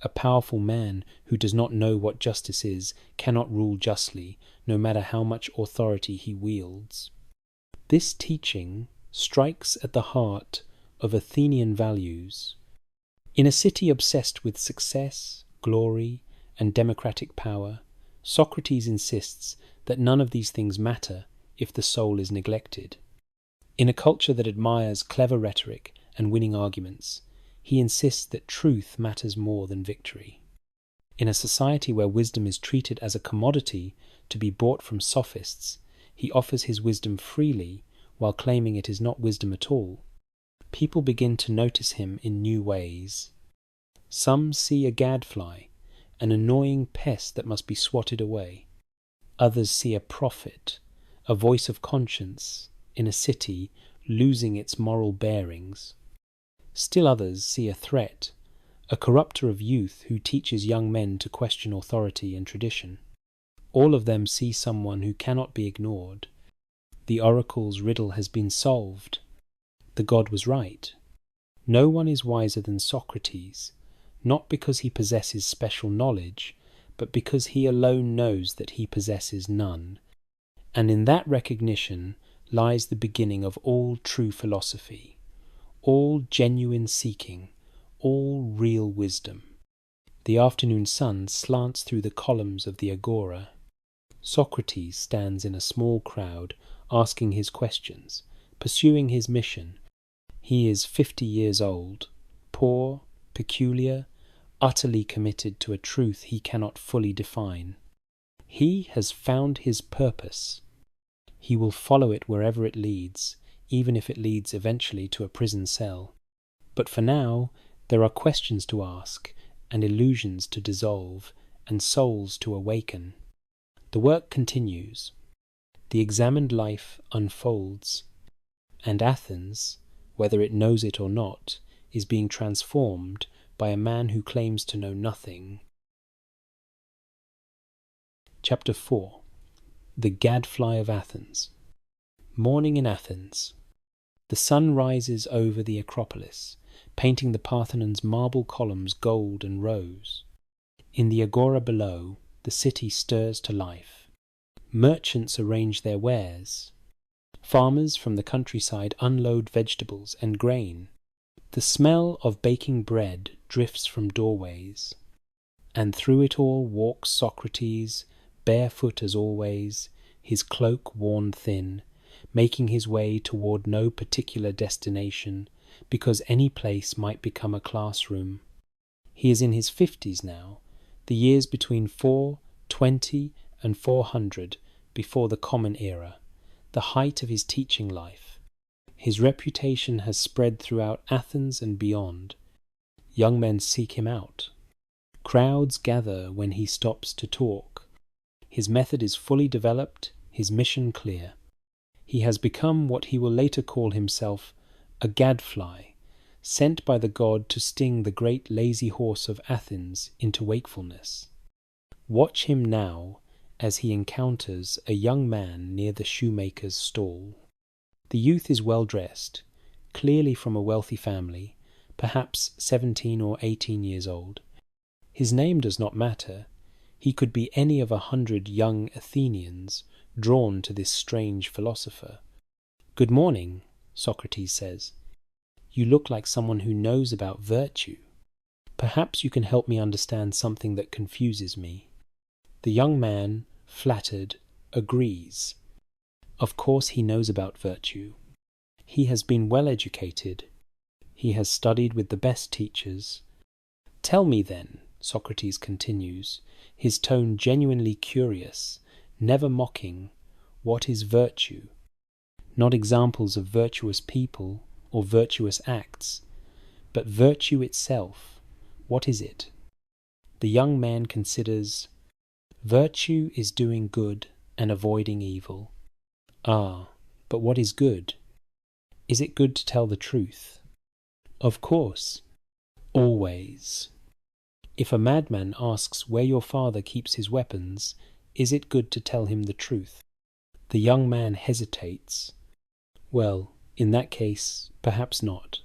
A powerful man who does not know what justice is cannot rule justly, no matter how much authority he wields. This teaching strikes at the heart of Athenian values. In a city obsessed with success, glory, and democratic power, Socrates insists that none of these things matter if the soul is neglected. In a culture that admires clever rhetoric and winning arguments, he insists that truth matters more than victory. In a society where wisdom is treated as a commodity to be bought from sophists, he offers his wisdom freely while claiming it is not wisdom at all. People begin to notice him in new ways. Some see a gadfly, an annoying pest that must be swatted away. Others see a prophet, a voice of conscience, in a city losing its moral bearings. Still others see a threat, a corrupter of youth who teaches young men to question authority and tradition. All of them see someone who cannot be ignored. The oracle's riddle has been solved. The god was right. No one is wiser than Socrates, not because he possesses special knowledge, but because he alone knows that he possesses none. And in that recognition lies the beginning of all true philosophy, all genuine seeking, all real wisdom. The afternoon sun slants through the columns of the agora. Socrates stands in a small crowd, asking his questions, pursuing his mission. He is 50 years old, poor, peculiar, utterly committed to a truth he cannot fully define. He has found his purpose. He will follow it wherever it leads, even if it leads eventually to a prison cell. But for now, there are questions to ask, and illusions to dissolve, and souls to awaken. The work continues. The examined life unfolds, and Athens, whether it knows it or not, is being transformed by a man who claims to know nothing. Chapter 4. The Gadfly of Athens. Morning in Athens. The sun rises over the Acropolis, painting the Parthenon's marble columns gold and rose. In the agora below, the city stirs to life. Merchants arrange their wares. Farmers from the countryside unload vegetables and grain. The smell of baking bread drifts from doorways. And through it all walks Socrates, barefoot as always, his cloak worn thin, making his way toward no particular destination, because any place might become a classroom. He is in his 50s now, the years between 420 and 400 before the Common Era, the height of his teaching life. His reputation has spread throughout Athens and beyond. Young men seek him out. Crowds gather when he stops to talk. His method is fully developed, his mission clear. He has become what he will later call himself, a gadfly, sent by the god to sting the great lazy horse of Athens into wakefulness. Watch him now as he encounters a young man near the shoemaker's stall. The youth is well dressed, clearly from a wealthy family, perhaps 17 or 18 years old. His name does not matter. He could be any of 100 young Athenians drawn to this strange philosopher. "Good morning," Socrates says. "You look like someone who knows about virtue. Perhaps you can help me understand something that confuses me." The young man, flattered, agrees. Of course he knows about virtue. He has been well educated. He has studied with the best teachers. "Tell me then," Socrates continues, his tone genuinely curious, never mocking, "what is virtue? Not examples of virtuous people or virtuous acts, but virtue itself. What is it?" The young man considers. "Virtue is doing good and avoiding evil. Ah, but what is good? Is it good to tell the truth? Of course. Always. If a madman asks where your father keeps his weapons, is it good to tell him the truth? The young man hesitates. Well, in that case, perhaps not.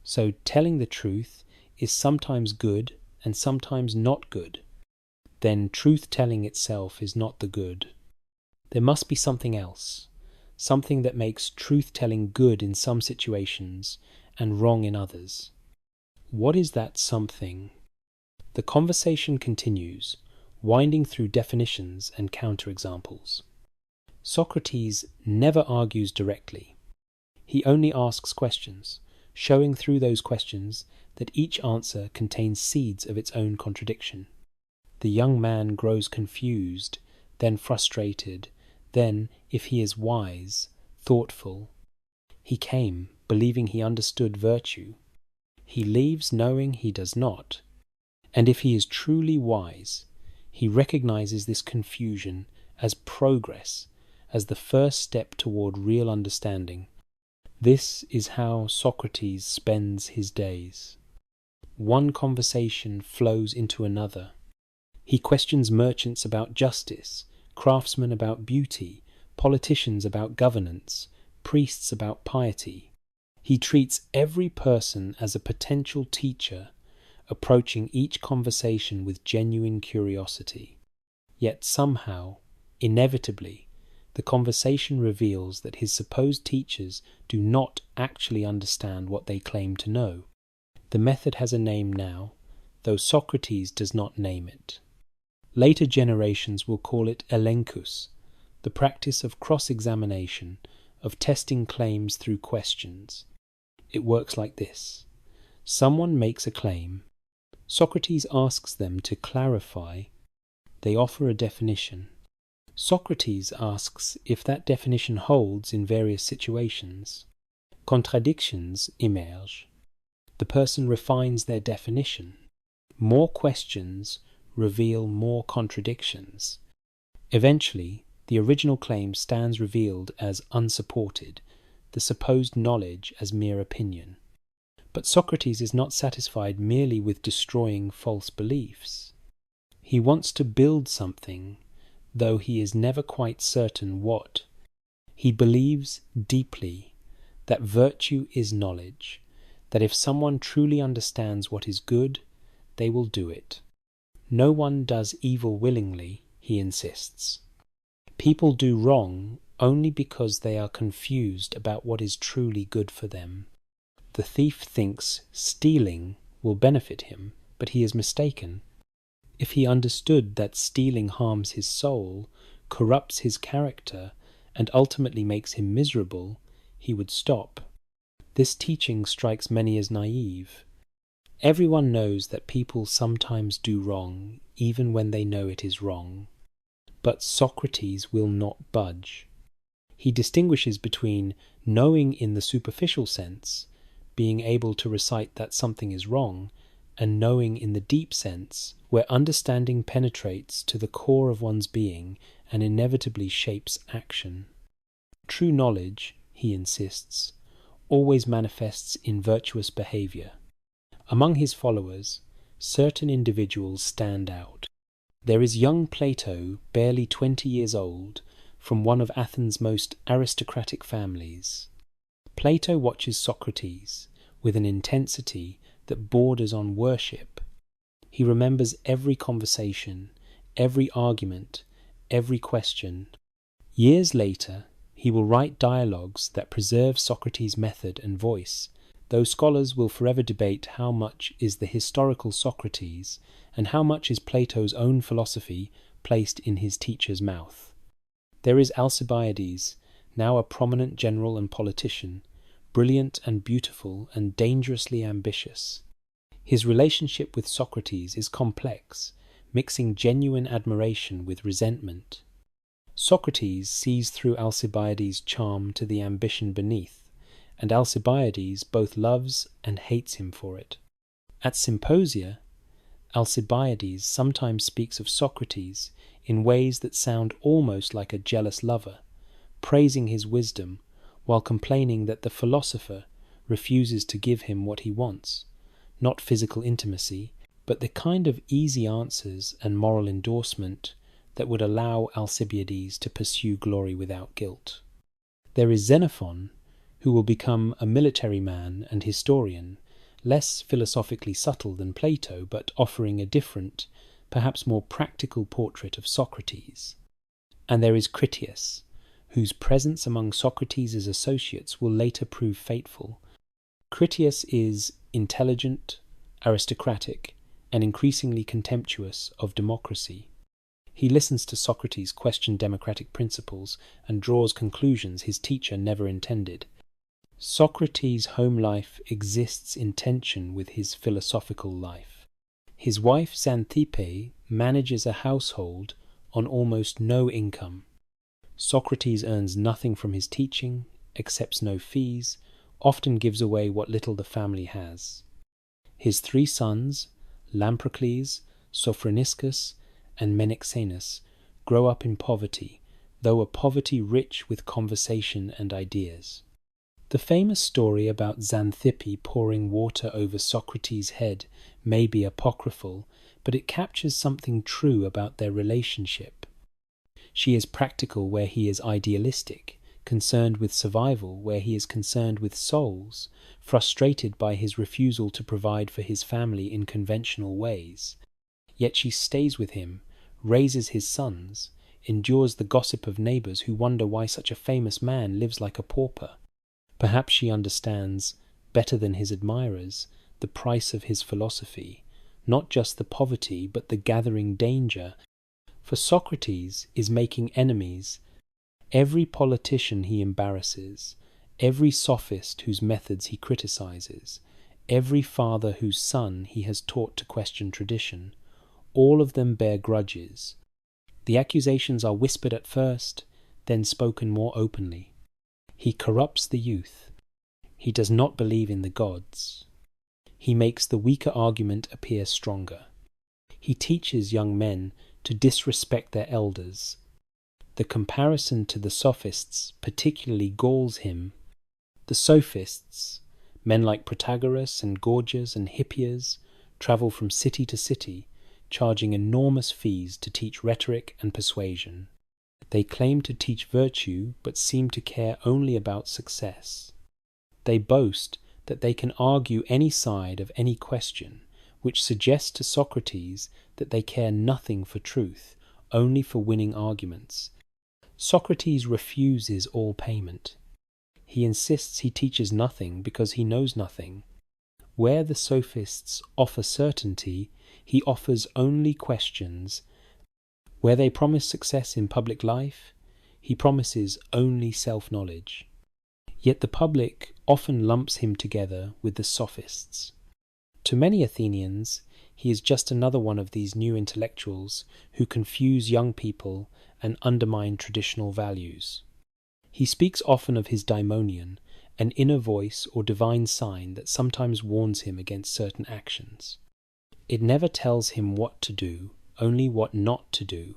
So telling the truth is sometimes good and sometimes not good. Then truth-telling itself is not the good. There must be something else, something that makes truth-telling good in some situations and wrong in others. What is that something? The conversation continues, winding through definitions and counterexamples. Socrates never argues directly. He only asks questions, showing through those questions that each answer contains seeds of its own contradiction. The young man grows confused, then frustrated, then, if he is wise, thoughtful. He came, believing he understood virtue. He leaves knowing he does not. And if he is truly wise, he recognizes this confusion as progress, as the first step toward real understanding. This is how Socrates spends his days. One conversation flows into another. He questions merchants about justice, craftsmen about beauty, politicians about governance, priests about piety. He treats every person as a potential teacher, approaching each conversation with genuine curiosity. Yet somehow, inevitably, the conversation reveals that his supposed teachers do not actually understand what they claim to know. The method has a name now, though Socrates does not name it. Later generations will call it elenchus, the practice of cross-examination, of testing claims through questions. It works like this. Someone makes a claim. Socrates asks them to clarify. They offer a definition. Socrates asks if that definition holds in various situations. Contradictions emerge. The person refines their definition. More questions reveal more contradictions. Eventually, the original claim stands revealed as unsupported, the supposed knowledge as mere opinion. But Socrates is not satisfied merely with destroying false beliefs. He wants to build something, though he is never quite certain what. He believes deeply that virtue is knowledge, that if someone truly understands what is good, they will do it. No one does evil willingly, he insists. People do wrong only because they are confused about what is truly good for them. The thief thinks stealing will benefit him, but he is mistaken. If he understood that stealing harms his soul, corrupts his character, and ultimately makes him miserable, he would stop. This teaching strikes many as naive. Everyone knows that people sometimes do wrong, even when they know it is wrong. But Socrates will not budge. He distinguishes between knowing in the superficial sense, being able to recite that something is wrong, and knowing in the deep sense, where understanding penetrates to the core of one's being and inevitably shapes action. True knowledge, he insists, always manifests in virtuous behavior. Among his followers, certain individuals stand out. There is young Plato, barely 20 years old, from one of Athens' most aristocratic families. Plato watches Socrates with an intensity that borders on worship. He remembers every conversation, every argument, every question. Years later, he will write dialogues that preserve Socrates' method and voice, though scholars will forever debate how much is the historical Socrates and how much is Plato's own philosophy placed in his teacher's mouth. There is Alcibiades, now a prominent general and politician, brilliant and beautiful and dangerously ambitious. His relationship with Socrates is complex, mixing genuine admiration with resentment. Socrates sees through Alcibiades' charm to the ambition beneath, and Alcibiades both loves and hates him for it. At symposia, Alcibiades sometimes speaks of Socrates in ways that sound almost like a jealous lover, praising his wisdom, while complaining that the philosopher refuses to give him what he wants, not physical intimacy, but the kind of easy answers and moral endorsement that would allow Alcibiades to pursue glory without guilt. There is Xenophon, who will become a military man and historian, less philosophically subtle than Plato, but offering a different, perhaps more practical portrait of Socrates. And there is Critias, whose presence among Socrates' associates will later prove fateful. Critias is intelligent, aristocratic, and increasingly contemptuous of democracy. He listens to Socrates question democratic principles and draws conclusions his teacher never intended. Socrates' home life exists in tension with his philosophical life. His wife Xanthippe manages a household on almost no income. Socrates earns nothing from his teaching, accepts no fees, often gives away what little the family has. His 3 sons, Lamprocles, Sophroniscus, and Menexenus, grow up in poverty, though a poverty rich with conversation and ideas. The famous story about Xanthippe pouring water over Socrates' head may be apocryphal, but it captures something true about their relationship. She is practical where he is idealistic, concerned with survival where he is concerned with souls, frustrated by his refusal to provide for his family in conventional ways. Yet she stays with him, raises his sons, endures the gossip of neighbours who wonder why such a famous man lives like a pauper. Perhaps she understands, better than his admirers, the price of his philosophy, not just the poverty but the gathering danger. For Socrates is making enemies. Every politician he embarrasses, every sophist whose methods he criticizes, every father whose son he has taught to question tradition, all of them bear grudges. The accusations are whispered at first, then spoken more openly. He corrupts the youth. He does not believe in the gods. He makes the weaker argument appear stronger. He teaches young men to disrespect their elders. The comparison to the sophists particularly galls him. The sophists, men like Protagoras and Gorgias and Hippias, travel from city to city, charging enormous fees to teach rhetoric and persuasion. They claim to teach virtue, but seem to care only about success. They boast that they can argue any side of any question, which suggests to Socrates that they care nothing for truth, only for winning arguments. Socrates refuses all payment. He insists he teaches nothing because he knows nothing. Where the sophists offer certainty, he offers only questions. Where they promise success in public life, he promises only self-knowledge. Yet the public often lumps him together with the sophists. To many Athenians, he is just another one of these new intellectuals who confuse young people and undermine traditional values. He speaks often of his daimonion, an inner voice or divine sign that sometimes warns him against certain actions. It never tells him what to do, only what not to do.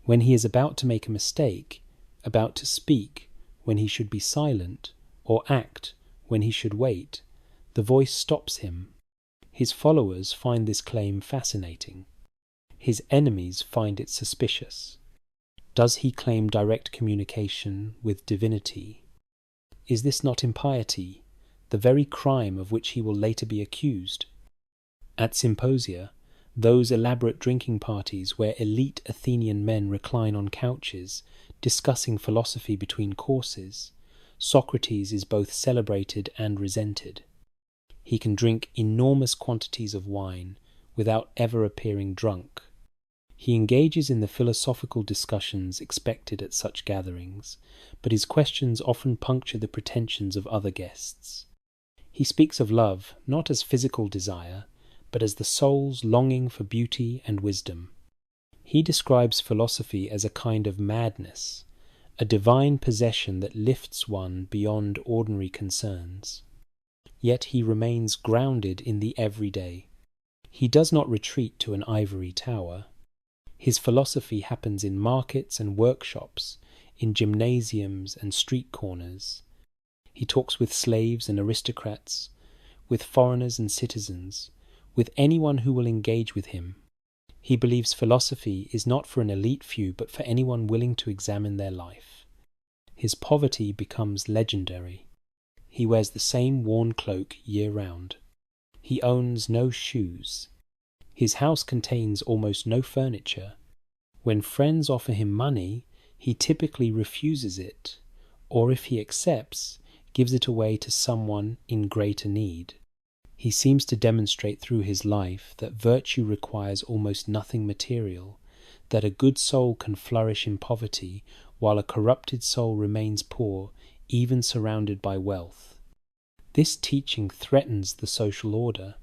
When he is about to make a mistake, about to speak when he should be silent, or act when he should wait, the voice stops him. His followers find this claim fascinating. His enemies find it suspicious. Does he claim direct communication with divinity? Is this not impiety, the very crime of which he will later be accused? At symposia, those elaborate drinking parties where elite Athenian men recline on couches, discussing philosophy between courses, Socrates is both celebrated and resented. He can drink enormous quantities of wine without ever appearing drunk. He engages in the philosophical discussions expected at such gatherings, but his questions often puncture the pretensions of other guests. He speaks of love not as physical desire, but as the soul's longing for beauty and wisdom. He describes philosophy as a kind of madness, a divine possession that lifts one beyond ordinary concerns. Yet he remains grounded in the everyday. He does not retreat to an ivory tower. His philosophy happens in markets and workshops, in gymnasiums and street corners. He talks with slaves and aristocrats, with foreigners and citizens, with anyone who will engage with him. He believes philosophy is not for an elite few, but for anyone willing to examine their life. His poverty becomes legendary. He wears the same worn cloak year-round. He owns no shoes. His house contains almost no furniture. When friends offer him money, he typically refuses it, or if he accepts, gives it away to someone in greater need. He seems to demonstrate through his life that virtue requires almost nothing material, that a good soul can flourish in poverty, while a corrupted soul remains poor, even surrounded by wealth. This teaching threatens the social order.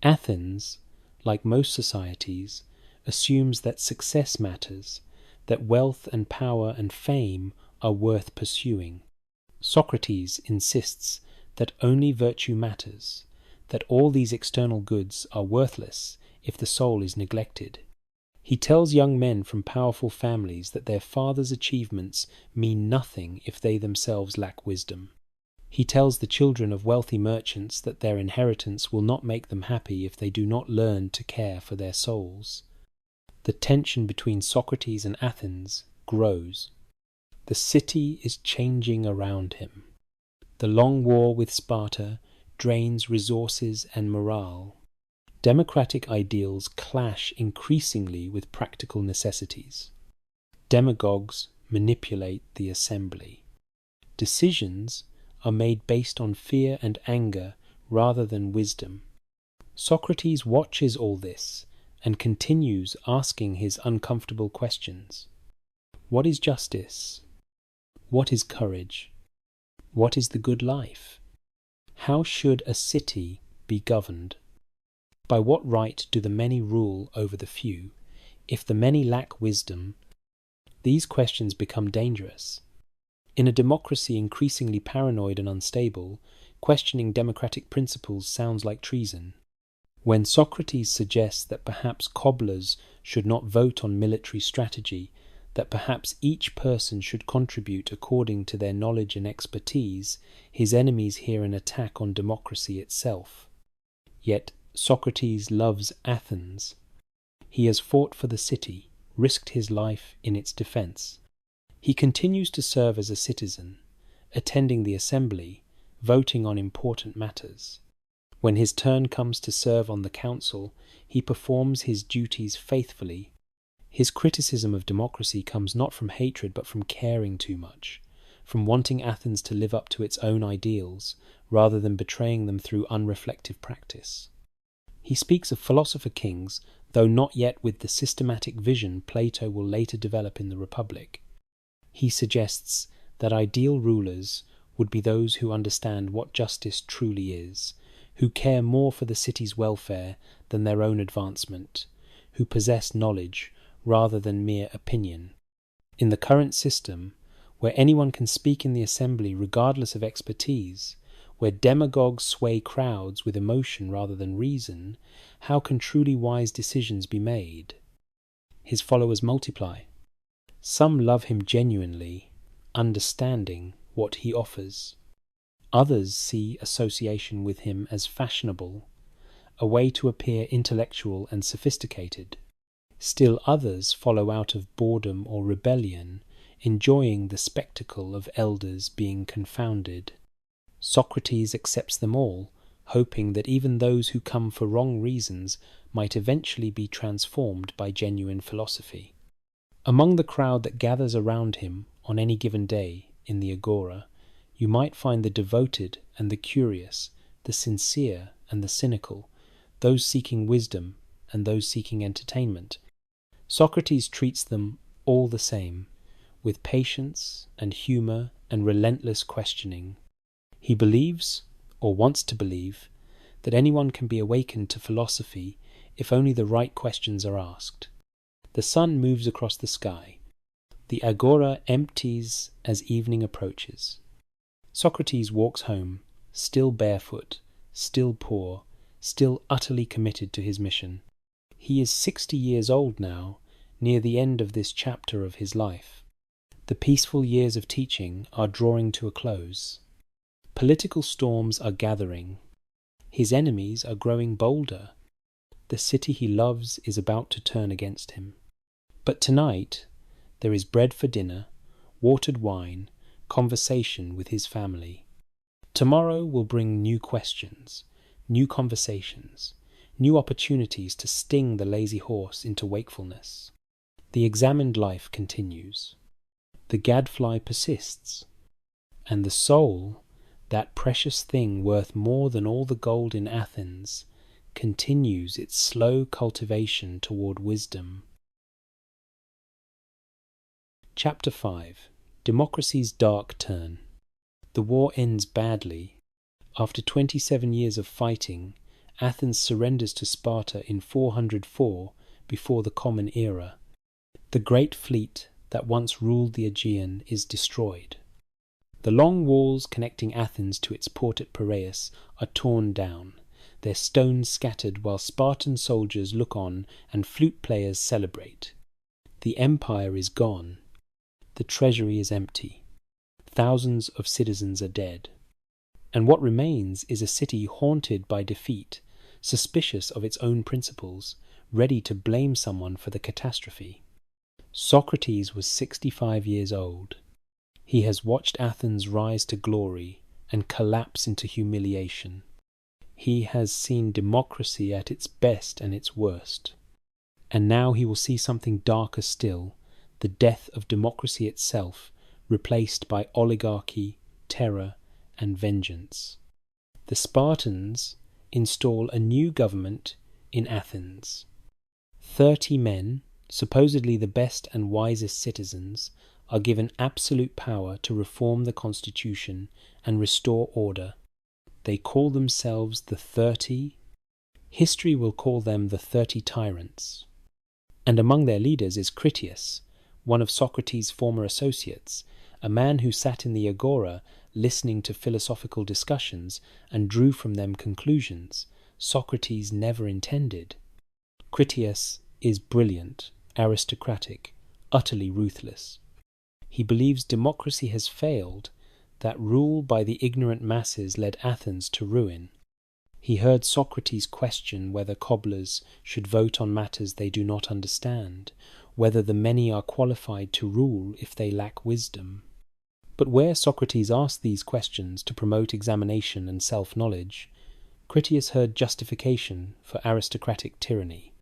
Athens, like most societies, assumes that success matters, that wealth and power and fame are worth pursuing. Socrates insists that only virtue matters, that all these external goods are worthless if the soul is neglected. He tells young men from powerful families that their father's achievements mean nothing if they themselves lack wisdom. He tells the children of wealthy merchants that their inheritance will not make them happy if they do not learn to care for their souls. The tension between Socrates and Athens grows. The city is changing around him. The long war with Sparta drains resources and morale. Democratic ideals clash increasingly with practical necessities. Demagogues manipulate the assembly. Decisions are made based on fear and anger rather than wisdom. Socrates watches all this and continues asking his uncomfortable questions. What is justice? What is courage? What is the good life? How should a city be governed? By what right do the many rule over the few? If the many lack wisdom, these questions become dangerous. In a democracy increasingly paranoid and unstable, questioning democratic principles sounds like treason. When Socrates suggests that perhaps cobblers should not vote on military strategy, that perhaps each person should contribute according to their knowledge and expertise, his enemies hear an attack on democracy itself. Yet Socrates loves Athens. He has fought for the city, risked his life in its defense. He continues to serve as a citizen, attending the assembly, voting on important matters. When his turn comes to serve on the council, he performs his duties faithfully. His criticism of democracy comes not from hatred but from caring too much, from wanting Athens to live up to its own ideals, rather than betraying them through unreflective practice. He speaks of philosopher kings, though not yet with the systematic vision Plato will later develop in the Republic. He suggests that ideal rulers would be those who understand what justice truly is, who care more for the city's welfare than their own advancement, who possess knowledge rather than mere opinion. In the current system, where anyone can speak in the assembly regardless of expertise, where demagogues sway crowds with emotion rather than reason, how can truly wise decisions be made? His followers multiply. Some love him genuinely, understanding what he offers. Others see association with him as fashionable, a way to appear intellectual and sophisticated. Still others follow out of boredom or rebellion, enjoying the spectacle of elders being confounded. Socrates accepts them all, hoping that even those who come for wrong reasons might eventually be transformed by genuine philosophy. Among the crowd that gathers around him on any given day in the agora, you might find the devoted and the curious, the sincere and the cynical, those seeking wisdom and those seeking entertainment. Socrates treats them all the same, with patience and humour and relentless questioning. He believes, or wants to believe, that anyone can be awakened to philosophy if only the right questions are asked. The sun moves across the sky. The agora empties as evening approaches. Socrates walks home, still barefoot, still poor, still utterly committed to his mission. He is 60 years old now, near the end of this chapter of his life. The peaceful years of teaching are drawing to a close. Political storms are gathering. His enemies are growing bolder. The city he loves is about to turn against him. But tonight there is bread for dinner, watered wine, conversation with his family. Tomorrow will bring new questions, new conversations, new opportunities to sting the lazy horse into wakefulness. The examined life continues. The gadfly persists. And the soul, that precious thing worth more than all the gold in Athens, continues its slow cultivation toward wisdom. Chapter 5. Democracy's Dark Turn. The war ends badly. After 27 years of fighting, Athens surrenders to Sparta in 404 before the Common Era. The great fleet that once ruled the Aegean is destroyed. The long walls connecting Athens to its port at Piraeus are torn down, their stones scattered while Spartan soldiers look on and flute players celebrate. The empire is gone. The treasury is empty. Thousands of citizens are dead. And what remains is a city haunted by defeat, suspicious of its own principles, ready to blame someone for the catastrophe. Socrates was 65 years old. He has watched Athens rise to glory and collapse into humiliation. He has seen democracy at its best and its worst. And now he will see something darker still, the death of democracy itself, replaced by oligarchy, terror, and vengeance. The Spartans install a new government in Athens. 30 men, supposedly the best and wisest citizens, are given absolute power to reform the constitution and restore order. They call themselves the 30. History will call them the 30 tyrants. And among their leaders is Critias, one of Socrates' former associates, a man who sat in the agora listening to philosophical discussions and drew from them conclusions Socrates never intended. Critias is brilliant, aristocratic, utterly ruthless. He believes democracy has failed, that rule by the ignorant masses led Athens to ruin. He heard Socrates question whether cobblers should vote on matters they do not understand, whether the many are qualified to rule if they lack wisdom. But where Socrates asked these questions to promote examination and self-knowledge, Critias heard justification for aristocratic tyranny.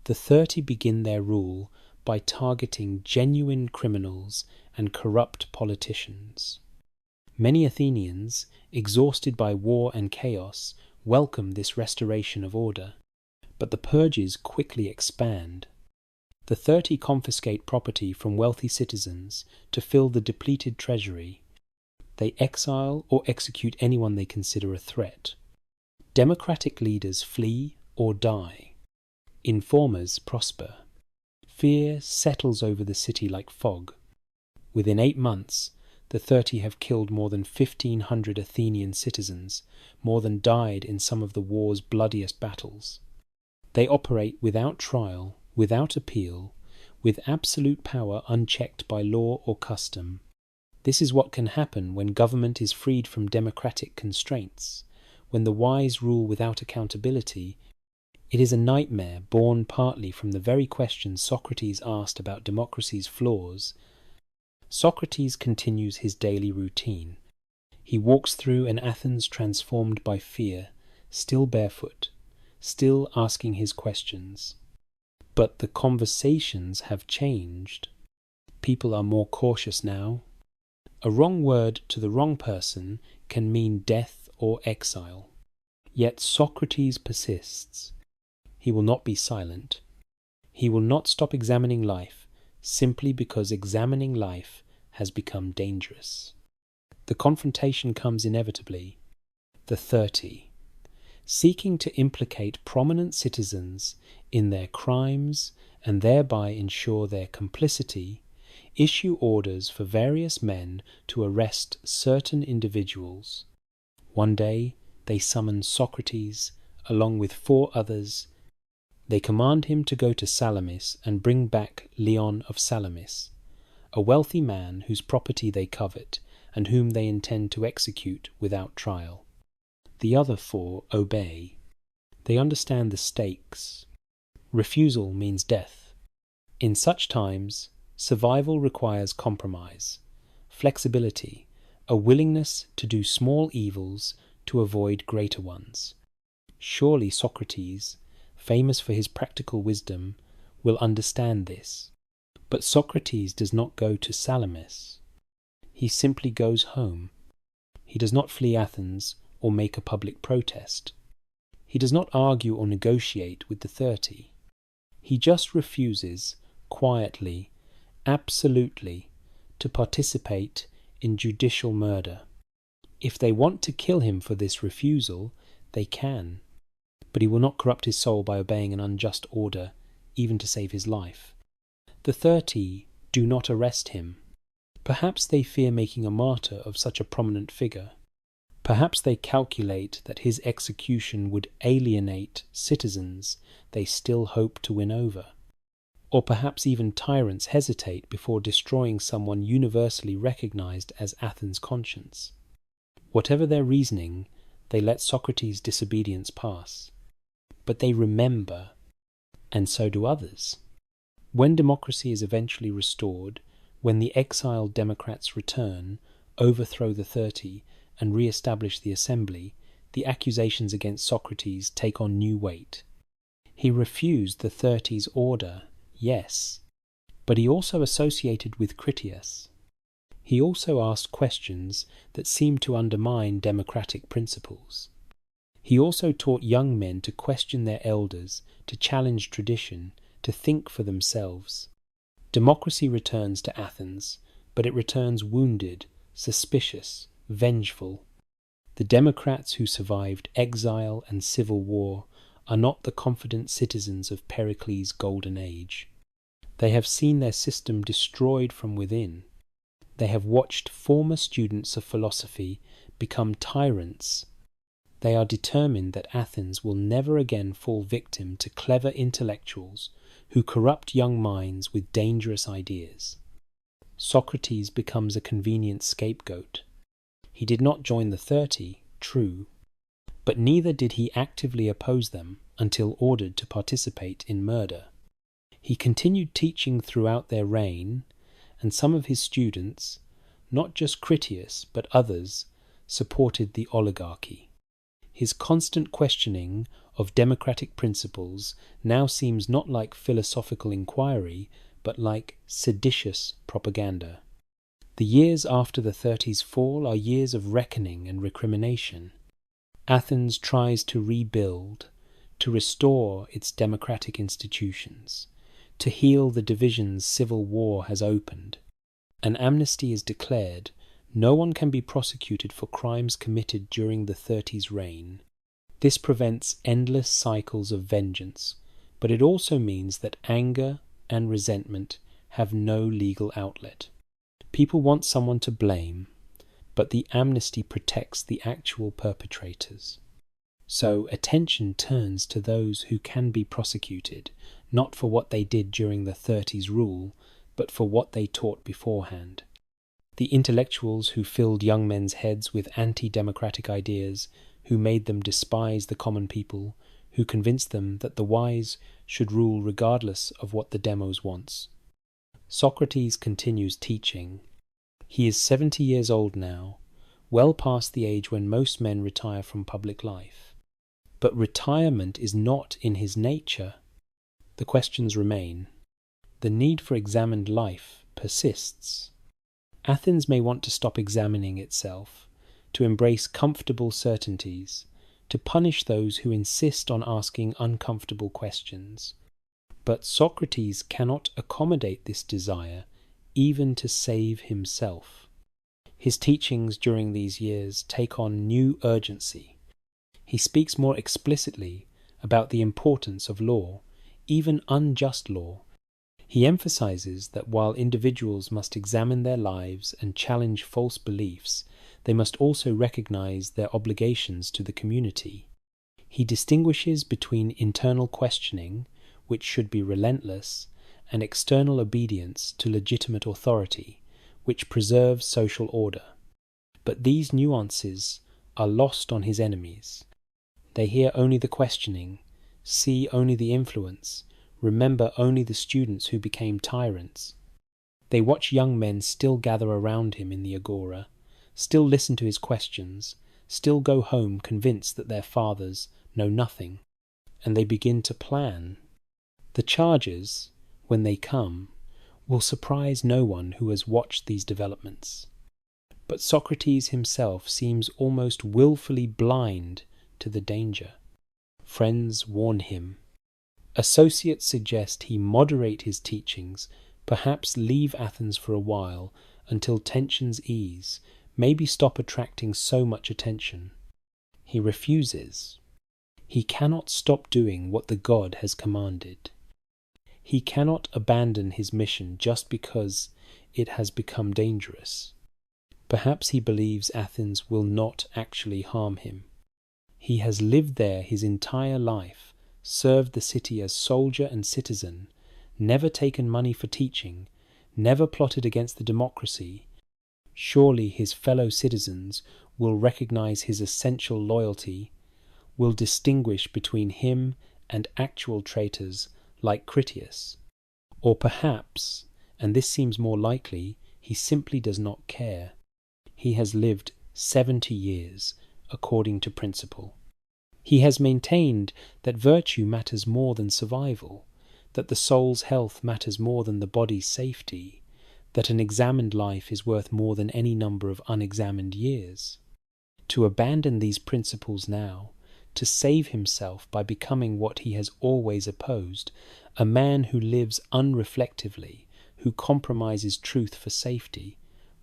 The 30 begin their rule by targeting genuine criminals and corrupt politicians. Many Athenians, exhausted by war and chaos, welcome this restoration of order, but the purges quickly expand. The 30 confiscate property from wealthy citizens to fill the depleted treasury. They exile or execute anyone they consider a threat. Democratic leaders flee or die. Informers prosper. Fear settles over the city like fog. Within 8 months, the 30 have killed more than 1,500 Athenian citizens, more than died in some of the war's bloodiest battles. They operate without trial, without appeal, with absolute power unchecked by law or custom. This is what can happen when government is freed from democratic constraints, when the wise rule without accountability. It is a nightmare born partly from the very questions Socrates asked about democracy's flaws. Socrates continues his daily routine. He walks through an Athens transformed by fear, still barefoot, still asking his questions. But the conversations have changed. People are more cautious now. A wrong word to the wrong person can mean death or exile. Yet Socrates persists. He will not be silent. He will not stop examining life simply because examining life has become dangerous. The confrontation comes inevitably. The 30, seeking to implicate prominent citizens in their crimes and thereby ensure their complicity, issue orders for various men to arrest certain individuals. One day they summon Socrates along with 4 others. They command him to go to Salamis and bring back Leon of Salamis, a wealthy man whose property they covet, and whom they intend to execute without trial. The other four obey. They understand the stakes. Refusal means death. In such times, survival requires compromise, flexibility, a willingness to do small evils to avoid greater ones. Surely Socrates, famous for his practical wisdom, will understand this. But Socrates does not go to Salamis. He simply goes home. He does not flee Athens or make a public protest. He does not argue or negotiate with the 30. He just refuses, quietly, absolutely, to participate in judicial murder. If they want to kill him for this refusal, they can. But he will not corrupt his soul by obeying an unjust order, even to save his life. The 30 do not arrest him. Perhaps they fear making a martyr of such a prominent figure. Perhaps they calculate that his execution would alienate citizens they still hope to win over. Or perhaps even tyrants hesitate before destroying someone universally recognized as Athens' conscience. Whatever their reasoning, they let Socrates' disobedience pass. But they remember, and so do others. When democracy is eventually restored, when the exiled democrats return, overthrow the 30, and re-establish the assembly, the accusations against Socrates take on new weight. He refused the 30's order, yes, but he also associated with Critias. He also asked questions that seemed to undermine democratic principles. He also taught young men to question their elders, to challenge tradition, to think for themselves. Democracy returns to Athens, but it returns wounded, suspicious, vengeful. The democrats who survived exile and civil war are not the confident citizens of Pericles' golden age. They have seen their system destroyed from within. They have watched former students of philosophy become tyrants. They are determined that Athens will never again fall victim to clever intellectuals who corrupt young minds with dangerous ideas. Socrates becomes a convenient scapegoat. He did not join the 30, true, but neither did he actively oppose them until ordered to participate in murder. He continued teaching throughout their reign, and some of his students, not just Critias but others, supported the oligarchy. His constant questioning of democratic principles now seems not like philosophical inquiry, but like seditious propaganda. The years after the 30's fall are years of reckoning and recrimination. Athens tries to rebuild, to restore its democratic institutions, to heal the divisions civil war has opened. An amnesty is declared. No one can be prosecuted for crimes committed during the 30's reign. This prevents endless cycles of vengeance, but it also means that anger and resentment have no legal outlet. People want someone to blame, but the amnesty protects the actual perpetrators. So attention turns to those who can be prosecuted, not for what they did during the 30's rule, but for what they taught beforehand. The intellectuals who filled young men's heads with anti-democratic ideas, who made them despise the common people, who convinced them that the wise should rule regardless of what the demos wants. Socrates continues teaching. He is 70 years old now, well past the age when most men retire from public life. But retirement is not in his nature. The questions remain. The need for examined life persists. Athens may want to stop examining itself, to embrace comfortable certainties, to punish those who insist on asking uncomfortable questions. But Socrates cannot accommodate this desire, even to save himself. His teachings during these years take on new urgency. He speaks more explicitly about the importance of law, even unjust law. He emphasizes that while individuals must examine their lives and challenge false beliefs, they must also recognize their obligations to the community. He distinguishes between internal questioning, which should be relentless, and external obedience to legitimate authority, which preserves social order. But these nuances are lost on his enemies. They hear only the questioning, see only the influence, remember only the students who became tyrants. They watch young men still gather around him in the agora, still listen to his questions, still go home convinced that their fathers know nothing, and they begin to plan. The charges, when they come, will surprise no one who has watched these developments. But Socrates himself seems almost willfully blind to the danger. Friends warn him. Associates suggest he moderate his teachings, perhaps leave Athens for a while until tensions ease, maybe stop attracting so much attention. He refuses. He cannot stop doing what the god has commanded. He cannot abandon his mission just because it has become dangerous. Perhaps he believes Athens will not actually harm him. He has lived there his entire life, served the city as soldier and citizen, never taken money for teaching, never plotted against the democracy. Surely his fellow citizens will recognize his essential loyalty, will distinguish between him and actual traitors like Critias. Or perhaps, and this seems more likely, he simply does not care. He has lived 70 years according to principle. He has maintained that virtue matters more than survival, that the soul's health matters more than the body's safety, that an examined life is worth more than any number of unexamined years. To abandon these principles now, to save himself by becoming what he has always opposed, a man who lives unreflectively, who compromises truth for safety,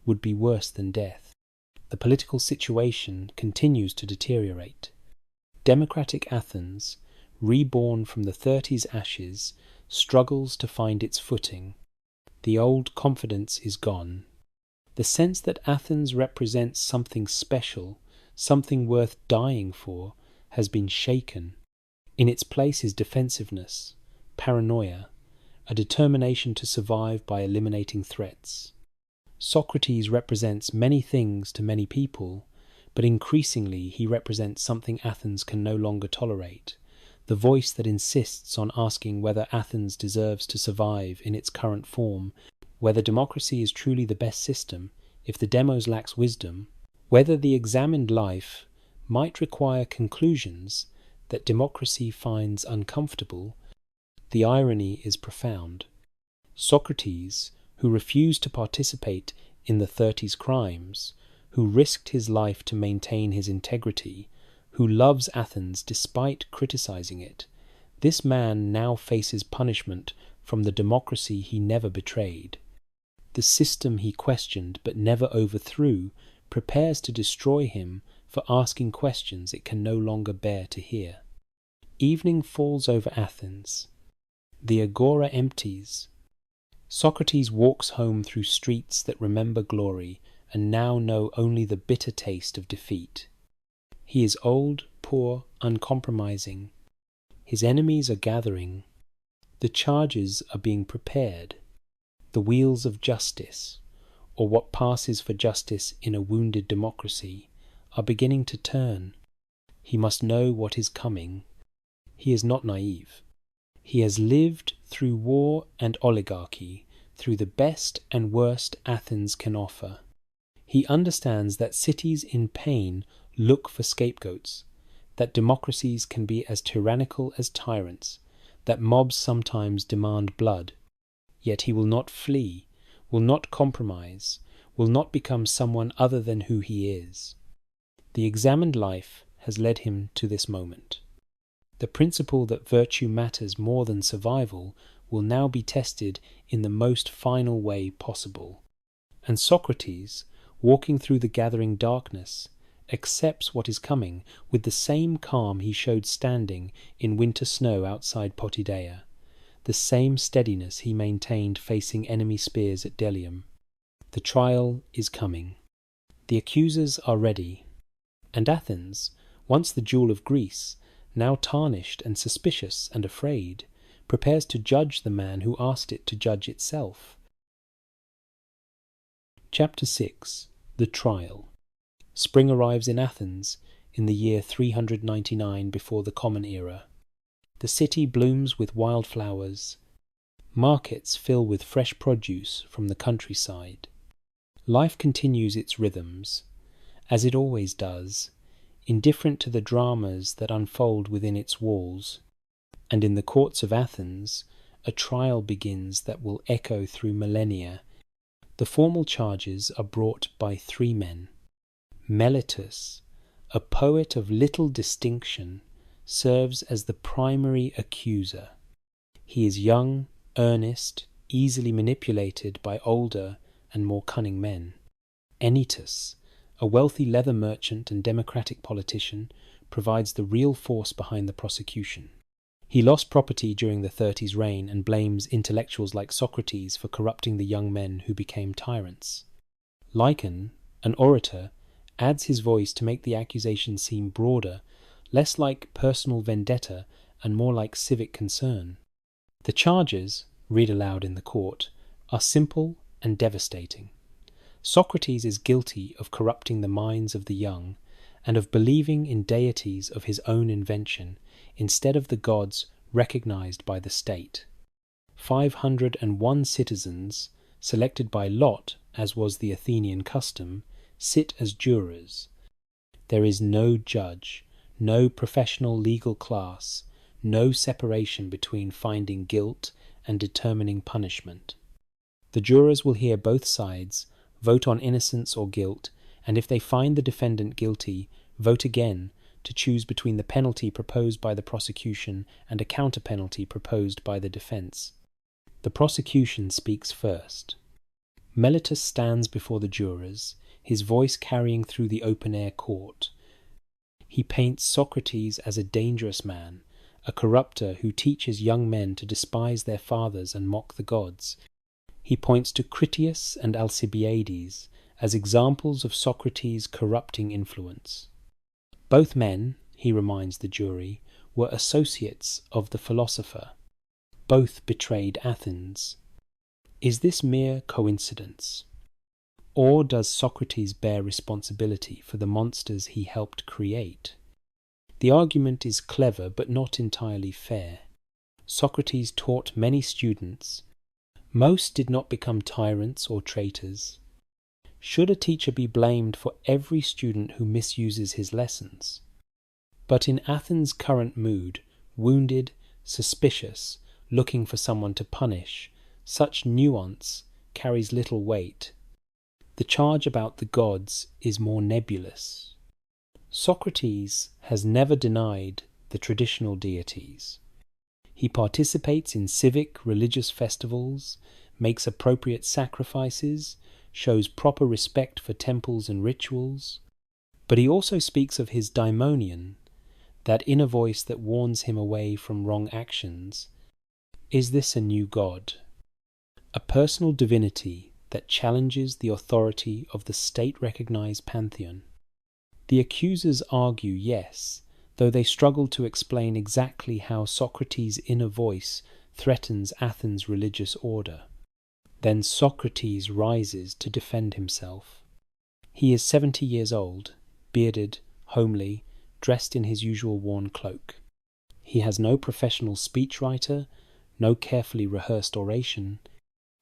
would be worse than death. The political situation continues to deteriorate. Democratic Athens, reborn from the 30s ashes, struggles to find its footing. The old confidence is gone. The sense that Athens represents something special, something worth dying for, has been shaken. In its place is defensiveness, paranoia, a determination to survive by eliminating threats. Socrates represents many things to many people, but increasingly he represents something Athens can no longer tolerate, the voice that insists on asking whether Athens deserves to survive in its current form, whether democracy is truly the best system, if the demos lacks wisdom, whether the examined life might require conclusions that democracy finds uncomfortable. The irony is profound. Socrates, who refused to participate in the 30s crimes, who risked his life to maintain his integrity, who loves Athens despite criticizing it, this man now faces punishment from the democracy he never betrayed. The system he questioned but never overthrew prepares to destroy him for asking questions it can no longer bear to hear. Evening falls over Athens. The agora empties. Socrates walks home through streets that remember glory and now know only the bitter taste of defeat. He is old, poor, uncompromising. His enemies are gathering. The charges are being prepared. The wheels of justice, or what passes for justice in a wounded democracy, are beginning to turn. He must know what is coming. He is not naive. He has lived through war and oligarchy, through the best and worst Athens can offer. He understands that cities in pain look for scapegoats, that democracies can be as tyrannical as tyrants, that mobs sometimes demand blood. Yet he will not flee, will not compromise, will not become someone other than who he is. The examined life has led him to this moment. The principle that virtue matters more than survival will now be tested in the most final way possible. And Socrates, walking through the gathering darkness, accepts what is coming with the same calm he showed standing in winter snow outside Potidaea, the same steadiness he maintained facing enemy spears at Delium. The trial is coming. The accusers are ready. And Athens, once the jewel of Greece, now tarnished and suspicious and afraid, prepares to judge the man who asked it to judge itself. Chapter 6. The Trial. Spring arrives in Athens in the year 399 before the Common Era. The city blooms with wildflowers. Markets fill with fresh produce from the countryside. Life continues its rhythms, as it always does, indifferent to the dramas that unfold within its walls. And in the courts of Athens, a trial begins that will echo through millennia. The formal charges are brought by three men. Meletus, a poet of little distinction, serves as the primary accuser. He is young, earnest, easily manipulated by older and more cunning men. Anytus, a wealthy leather merchant and democratic politician, provides the real force behind the prosecution. He lost property during the 30s reign and blames intellectuals like Socrates for corrupting the young men who became tyrants. Lycon, an orator, adds his voice to make the accusation seem broader, less like personal vendetta and more like civic concern. The charges, read aloud in the court, are simple and devastating. Socrates is guilty of corrupting the minds of the young and of believing in deities of his own invention instead of the gods recognized by the state. 501 citizens, selected by lot, as was the Athenian custom, sit as jurors. There is no judge, no professional legal class, no separation between finding guilt and determining punishment. The jurors will hear both sides, vote on innocence or guilt, and if they find the defendant guilty, vote again to choose between the penalty proposed by the prosecution and a counter-penalty proposed by the defense. The prosecution speaks first. Meletus stands before the jurors, his voice carrying through the open-air court. He paints Socrates as a dangerous man, a corrupter who teaches young men to despise their fathers and mock the gods. He points to Critias and Alcibiades as examples of Socrates' corrupting influence. Both men, he reminds the jury, were associates of the philosopher. Both betrayed Athens. Is this mere coincidence? Or does Socrates bear responsibility for the monsters he helped create? The argument is clever but not entirely fair. Socrates taught many students. Most did not become tyrants or traitors. Should a teacher be blamed for every student who misuses his lessons? But in Athens' current mood, wounded, suspicious, looking for someone to punish, such nuance carries little weight. The charge about the gods is more nebulous. Socrates has never denied the traditional deities. He participates in civic, religious festivals, makes appropriate sacrifices, shows proper respect for temples and rituals. But he also speaks of his daimonion, that inner voice that warns him away from wrong actions. Is this a new god? A personal divinity that challenges the authority of the state-recognized pantheon? The accusers argue yes, though they struggle to explain exactly how Socrates' inner voice threatens Athens' religious order. Then Socrates rises to defend himself. He is 70 years old, bearded, homely, dressed in his usual worn cloak. He has no professional speechwriter, no carefully rehearsed oration.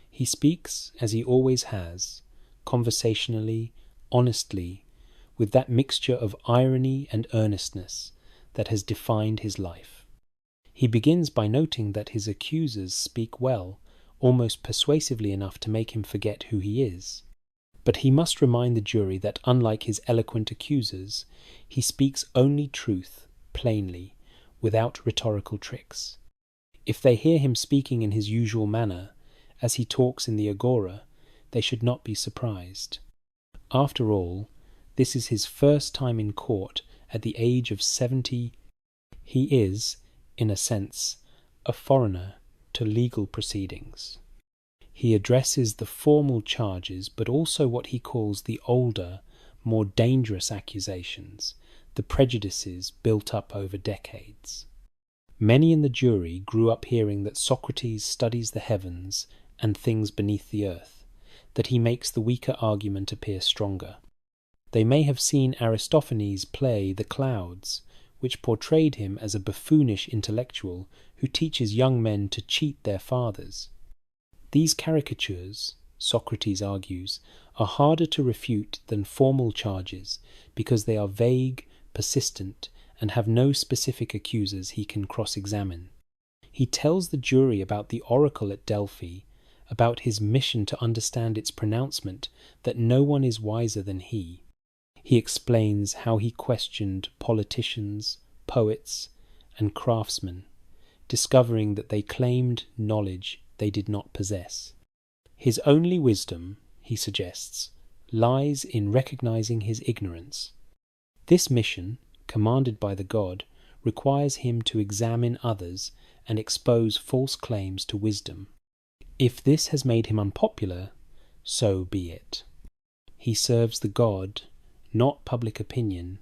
He speaks as he always has, conversationally, honestly, with that mixture of irony and earnestness that has defined his life. He begins by noting that his accusers speak well, almost persuasively enough to make him forget who he is. But he must remind the jury that unlike his eloquent accusers, he speaks only truth, plainly, without rhetorical tricks. If they hear him speaking in his usual manner, as he talks in the agora, they should not be surprised. After all, this is his first time in court at the age of 70. He is, in a sense, a foreigner to legal proceedings. He addresses the formal charges, but also what he calls the older, more dangerous accusations, the prejudices built up over decades. Many in the jury grew up hearing that Socrates studies the heavens and things beneath the earth, that he makes the weaker argument appear stronger. They may have seen Aristophanes' play The Clouds, which portrayed him as a buffoonish intellectual who teaches young men to cheat their fathers. These caricatures, Socrates argues, are harder to refute than formal charges because they are vague, persistent, and have no specific accusers he can cross-examine. He tells the jury about the oracle at Delphi, about his mission to understand its pronouncement that no one is wiser than he. He explains how he questioned politicians, poets, and craftsmen, discovering that they claimed knowledge they did not possess. His only wisdom, he suggests, lies in recognizing his ignorance. This mission, commanded by the god, requires him to examine others and expose false claims to wisdom. If this has made him unpopular, so be it. He serves the god, not public opinion.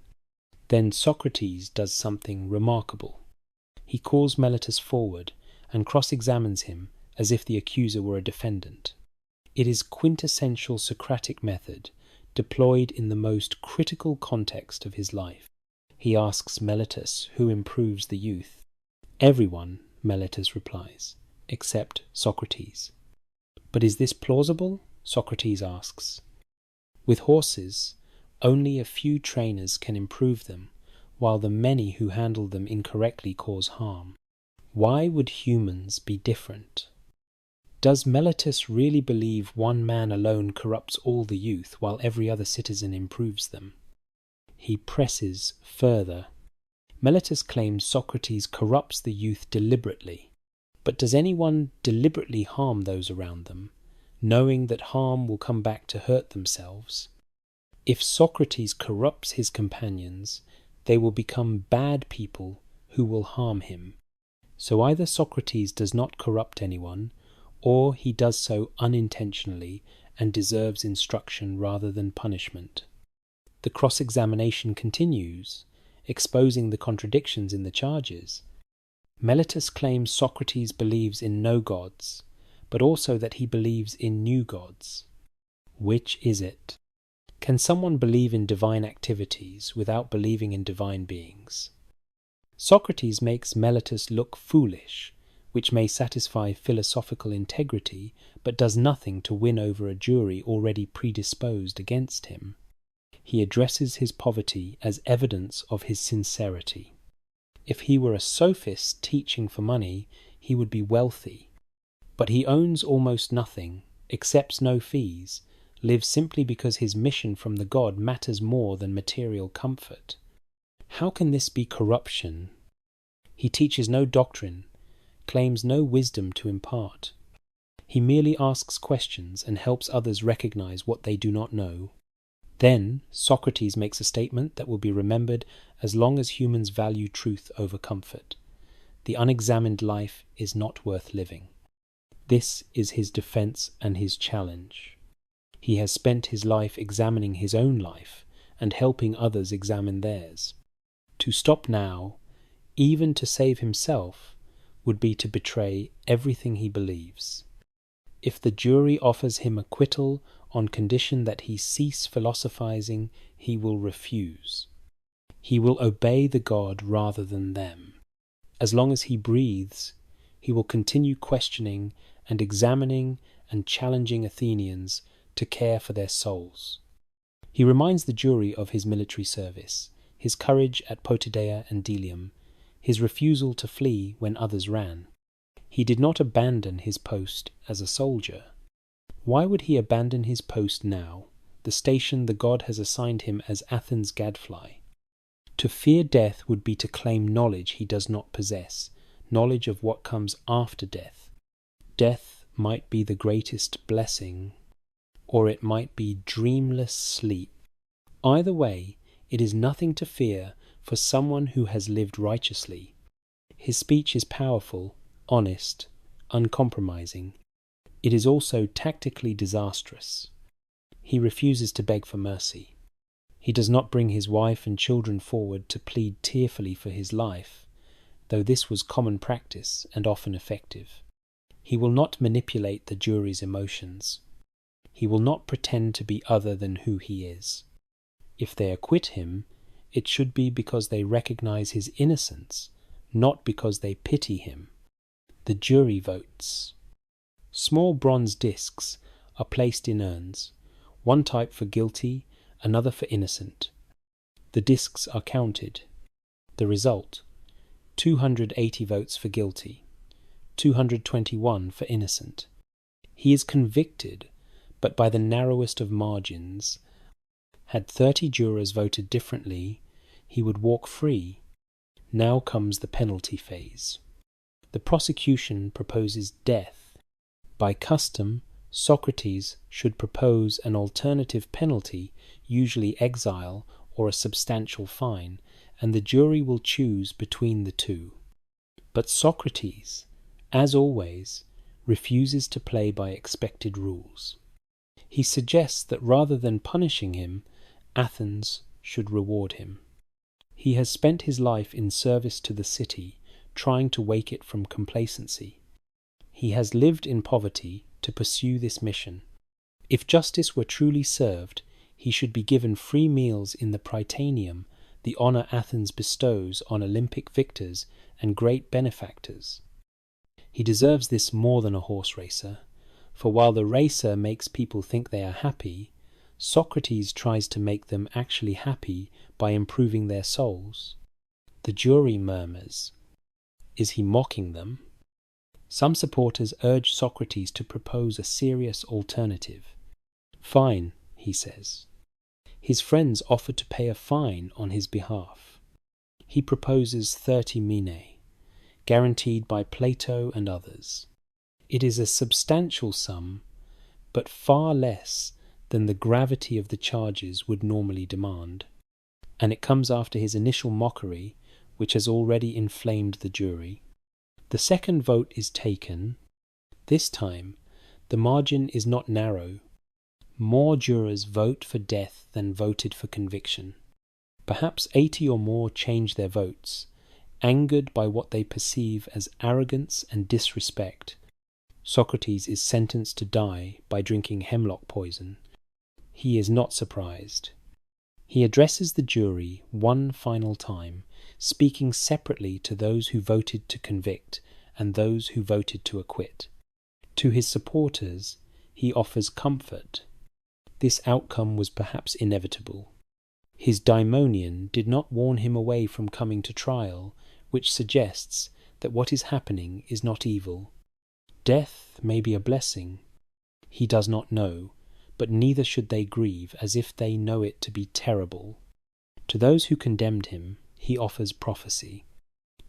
Then Socrates does something remarkable. He calls Meletus forward and cross-examines him as if the accuser were a defendant. It is quintessential Socratic method, deployed in the most critical context of his life. He asks Meletus who improves the youth. Everyone, Meletus replies, except Socrates. But is this plausible? Socrates asks. With horses, only a few trainers can improve them, while the many who handle them incorrectly cause harm. Why would humans be different? Does Meletus really believe one man alone corrupts all the youth while every other citizen improves them? He presses further. Meletus claims Socrates corrupts the youth deliberately. But does anyone deliberately harm those around them, knowing that harm will come back to hurt themselves? If Socrates corrupts his companions, they will become bad people who will harm him. So either Socrates does not corrupt anyone, or he does so unintentionally and deserves instruction rather than punishment. The cross-examination continues, exposing the contradictions in the charges. Meletus claims Socrates believes in no gods, but also that he believes in new gods. Which is it? Can someone believe in divine activities without believing in divine beings? Socrates makes Meletus look foolish, which may satisfy philosophical integrity, but does nothing to win over a jury already predisposed against him. He addresses his poverty as evidence of his sincerity. If he were a sophist teaching for money, he would be wealthy. But he owns almost nothing, accepts no fees, lives simply because his mission from the god matters more than material comfort. How can this be corruption? He teaches no doctrine, claims no wisdom to impart. He merely asks questions and helps others recognize what they do not know. Then Socrates makes a statement that will be remembered as long as humans value truth over comfort. The unexamined life is not worth living. This is his defense and his challenge. He has spent his life examining his own life and helping others examine theirs. To stop now, even to save himself, would be to betray everything he believes. If the jury offers him acquittal on condition that he cease philosophizing, he will refuse. He will obey the god rather than them. As long as he breathes, he will continue questioning and examining and challenging Athenians to care for their souls. He reminds the jury of his military service, his courage at Potidaea and Delium, his refusal to flee when others ran. He did not abandon his post as a soldier. Why would he abandon his post now, the station the god has assigned him as Athens' Gadfly? To fear death would be to claim knowledge he does not possess, knowledge of what comes after death. Death might be the greatest blessing, or it might be dreamless sleep. Either way, it is nothing to fear for someone who has lived righteously. His speech is powerful, honest, uncompromising. It is also tactically disastrous. He refuses to beg for mercy. He does not bring his wife and children forward to plead tearfully for his life. though this was common practice and often effective. He will not manipulate the jury's emotions. He will not pretend to be other than who he is. If they acquit him, it should be because they recognize his innocence, not because they pity him. The jury votes. Small bronze discs are placed in urns, one type for guilty, another for innocent. The discs are counted. The result: 280 votes for guilty, 221 for innocent. He is convicted, but by the narrowest of margins. Had 30 jurors voted differently, he would walk free. Now comes the penalty phase. The prosecution proposes death. By custom, Socrates should propose an alternative penalty, usually exile or a substantial fine, and the jury will choose between the two. But Socrates, as always, refuses to play by expected rules. He suggests that rather than punishing him, Athens should reward him. He has spent his life in service to the city, trying to wake it from complacency. He has lived in poverty to pursue this mission. If justice were truly served, he should be given free meals in the Prytaneum, the honour Athens bestows on Olympic victors and great benefactors. He deserves this more than a horse racer, for while the racer makes people think they are happy, Socrates tries to make them actually happy by improving their souls. The jury murmurs. Is he mocking them? Some supporters urge Socrates to propose a serious alternative. Fine, he says. His friends offer to pay a fine on his behalf. He proposes 30 minae, guaranteed by Plato and others. It is a substantial sum, but far less than the gravity of the charges would normally demand, and it comes after his initial mockery, which has already inflamed the jury. The second vote is taken. This time, the margin is not narrow. More jurors vote for death than voted for conviction. Perhaps 80 or more change their votes, angered by what they perceive as arrogance and disrespect. Socrates is sentenced to die by drinking hemlock poison. He is not surprised. He addresses the jury one final time, speaking separately to those who voted to convict and those who voted to acquit. To his supporters, he offers comfort. This outcome was perhaps inevitable. His daimonion did not warn him away from coming to trial, which suggests that what is happening is not evil. Death may be a blessing. He does not know, but neither should they grieve as if they know it to be terrible. To those who condemned him, he offers prophecy.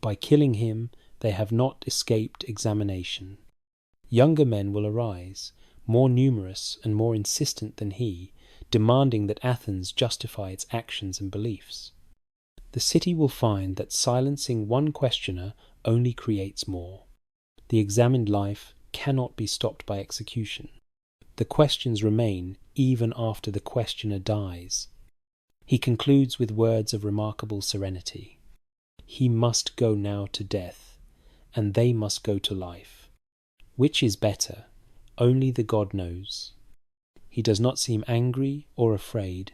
By killing him, they have not escaped examination. Younger men will arise, more numerous and more insistent than he, demanding that Athens justify its actions and beliefs. The city will find that silencing one questioner only creates more. The examined life cannot be stopped by execution. The questions remain even after the questioner dies. He concludes with words of remarkable serenity. He must go now to death, and they must go to life. Which is better? Only the God knows. He does not seem angry or afraid.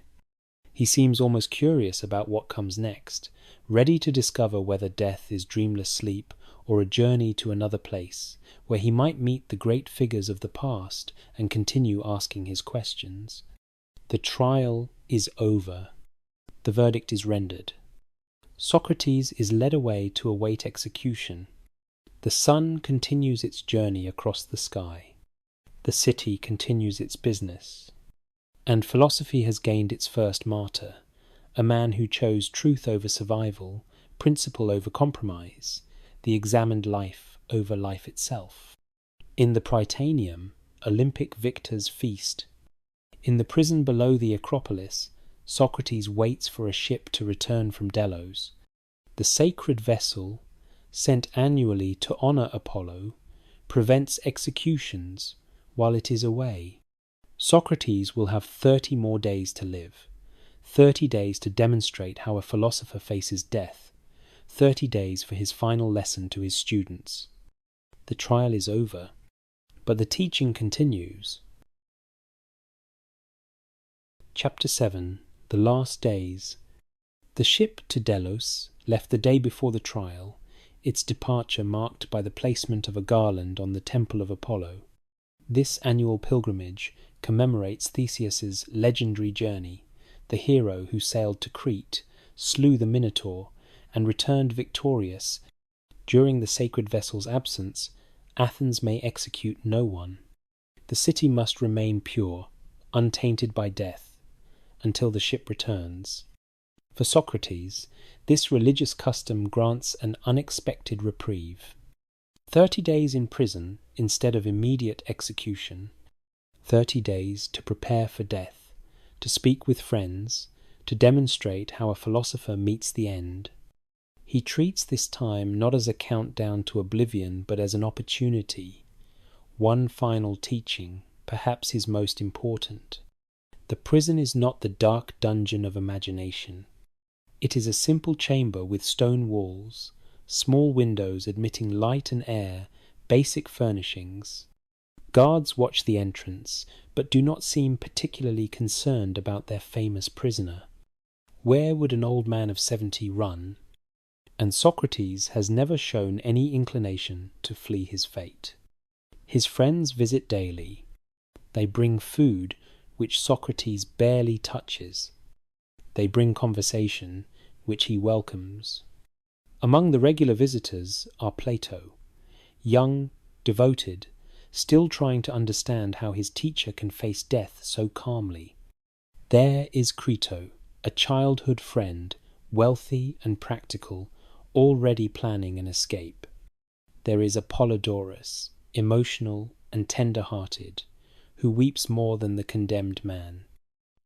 He seems almost curious about what comes next, ready to discover whether death is dreamless sleep or a journey to another place, where he might meet the great figures of the past and continue asking his questions. The trial is over. The verdict is rendered. Socrates is led away to await execution. The sun continues its journey across the sky. The city continues its business. And philosophy has gained its first martyr, a man who chose truth over survival, principle over compromise, the examined life over life itself. In the Prytaneum, Olympic victors feast. In the prison below the Acropolis, Socrates waits for a ship to return from Delos. The sacred vessel, sent annually to honour Apollo, prevents executions while it is away. Socrates will have 30 more days to live, 30 days to demonstrate how a philosopher faces death, 30 days for his final lesson to his students. The trial is over, but the teaching continues. Chapter 7. The Last Days. The ship to Delos left the day before the trial, its departure marked by the placement of a garland on the temple of Apollo. This annual pilgrimage commemorates Theseus's legendary journey, the hero who sailed to Crete, slew the Minotaur, and returned victorious. During the sacred vessel's absence, Athens may execute no one. The city must remain pure, untainted by death, until the ship returns. For Socrates, this religious custom grants an unexpected reprieve. 30 days in prison instead of immediate execution. 30 days to prepare for death, to speak with friends, to demonstrate how a philosopher meets the end. He treats this time not as a countdown to oblivion, but as an opportunity, one final teaching, perhaps his most important. The prison is not the dark dungeon of imagination. It is a simple chamber with stone walls, small windows admitting light and air, basic furnishings. Guards watch the entrance, but do not seem particularly concerned about their famous prisoner. Where would an old man of 70 run? And Socrates has never shown any inclination to flee his fate. His friends visit daily. They bring food, which Socrates barely touches. They bring conversation, which he welcomes. Among the regular visitors are Plato, young, devoted, still trying to understand how his teacher can face death so calmly. There is Crito, a childhood friend, wealthy and practical, already planning an escape. There is Apollodorus, emotional and tender-hearted, who weeps more than the condemned man.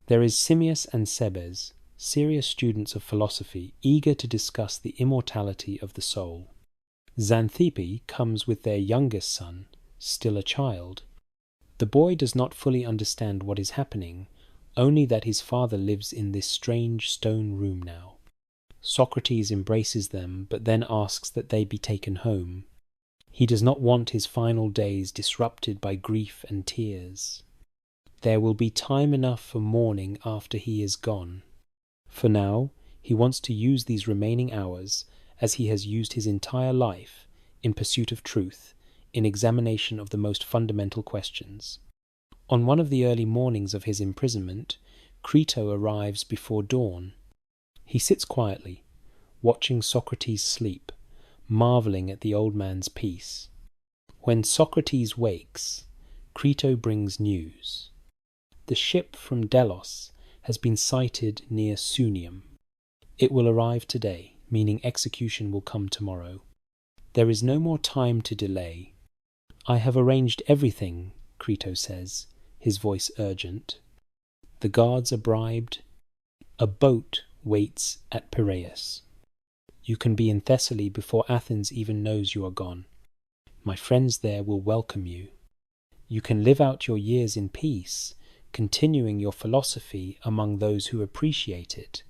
There is Simmias and Sebes, serious students of philosophy, eager to discuss the immortality of the soul. Xanthippe comes with their youngest son, still a child. The boy does not fully understand what is happening, only that his father lives in this strange stone room now. Socrates embraces them, but then asks that they be taken home. He does not want his final days disrupted by grief and tears. There will be time enough for mourning after he is gone. For now, he wants to use these remaining hours, as he has used his entire life, in pursuit of truth, in examination of the most fundamental questions. On one of the early mornings of his imprisonment, Crito arrives before dawn. He sits quietly, watching Socrates sleep, marvelling at the old man's peace. When Socrates wakes, Crito brings news. The ship from Delos has been sighted near Sunium. It will arrive today, meaning execution will come tomorrow. There is no more time to delay. I have arranged everything, Crito says, his voice urgent. The guards are bribed. A boat waits at Piraeus. You can be in Thessaly before Athens even knows you are gone. My friends there will welcome you. You can live out your years in peace, continuing your philosophy among those who appreciate it.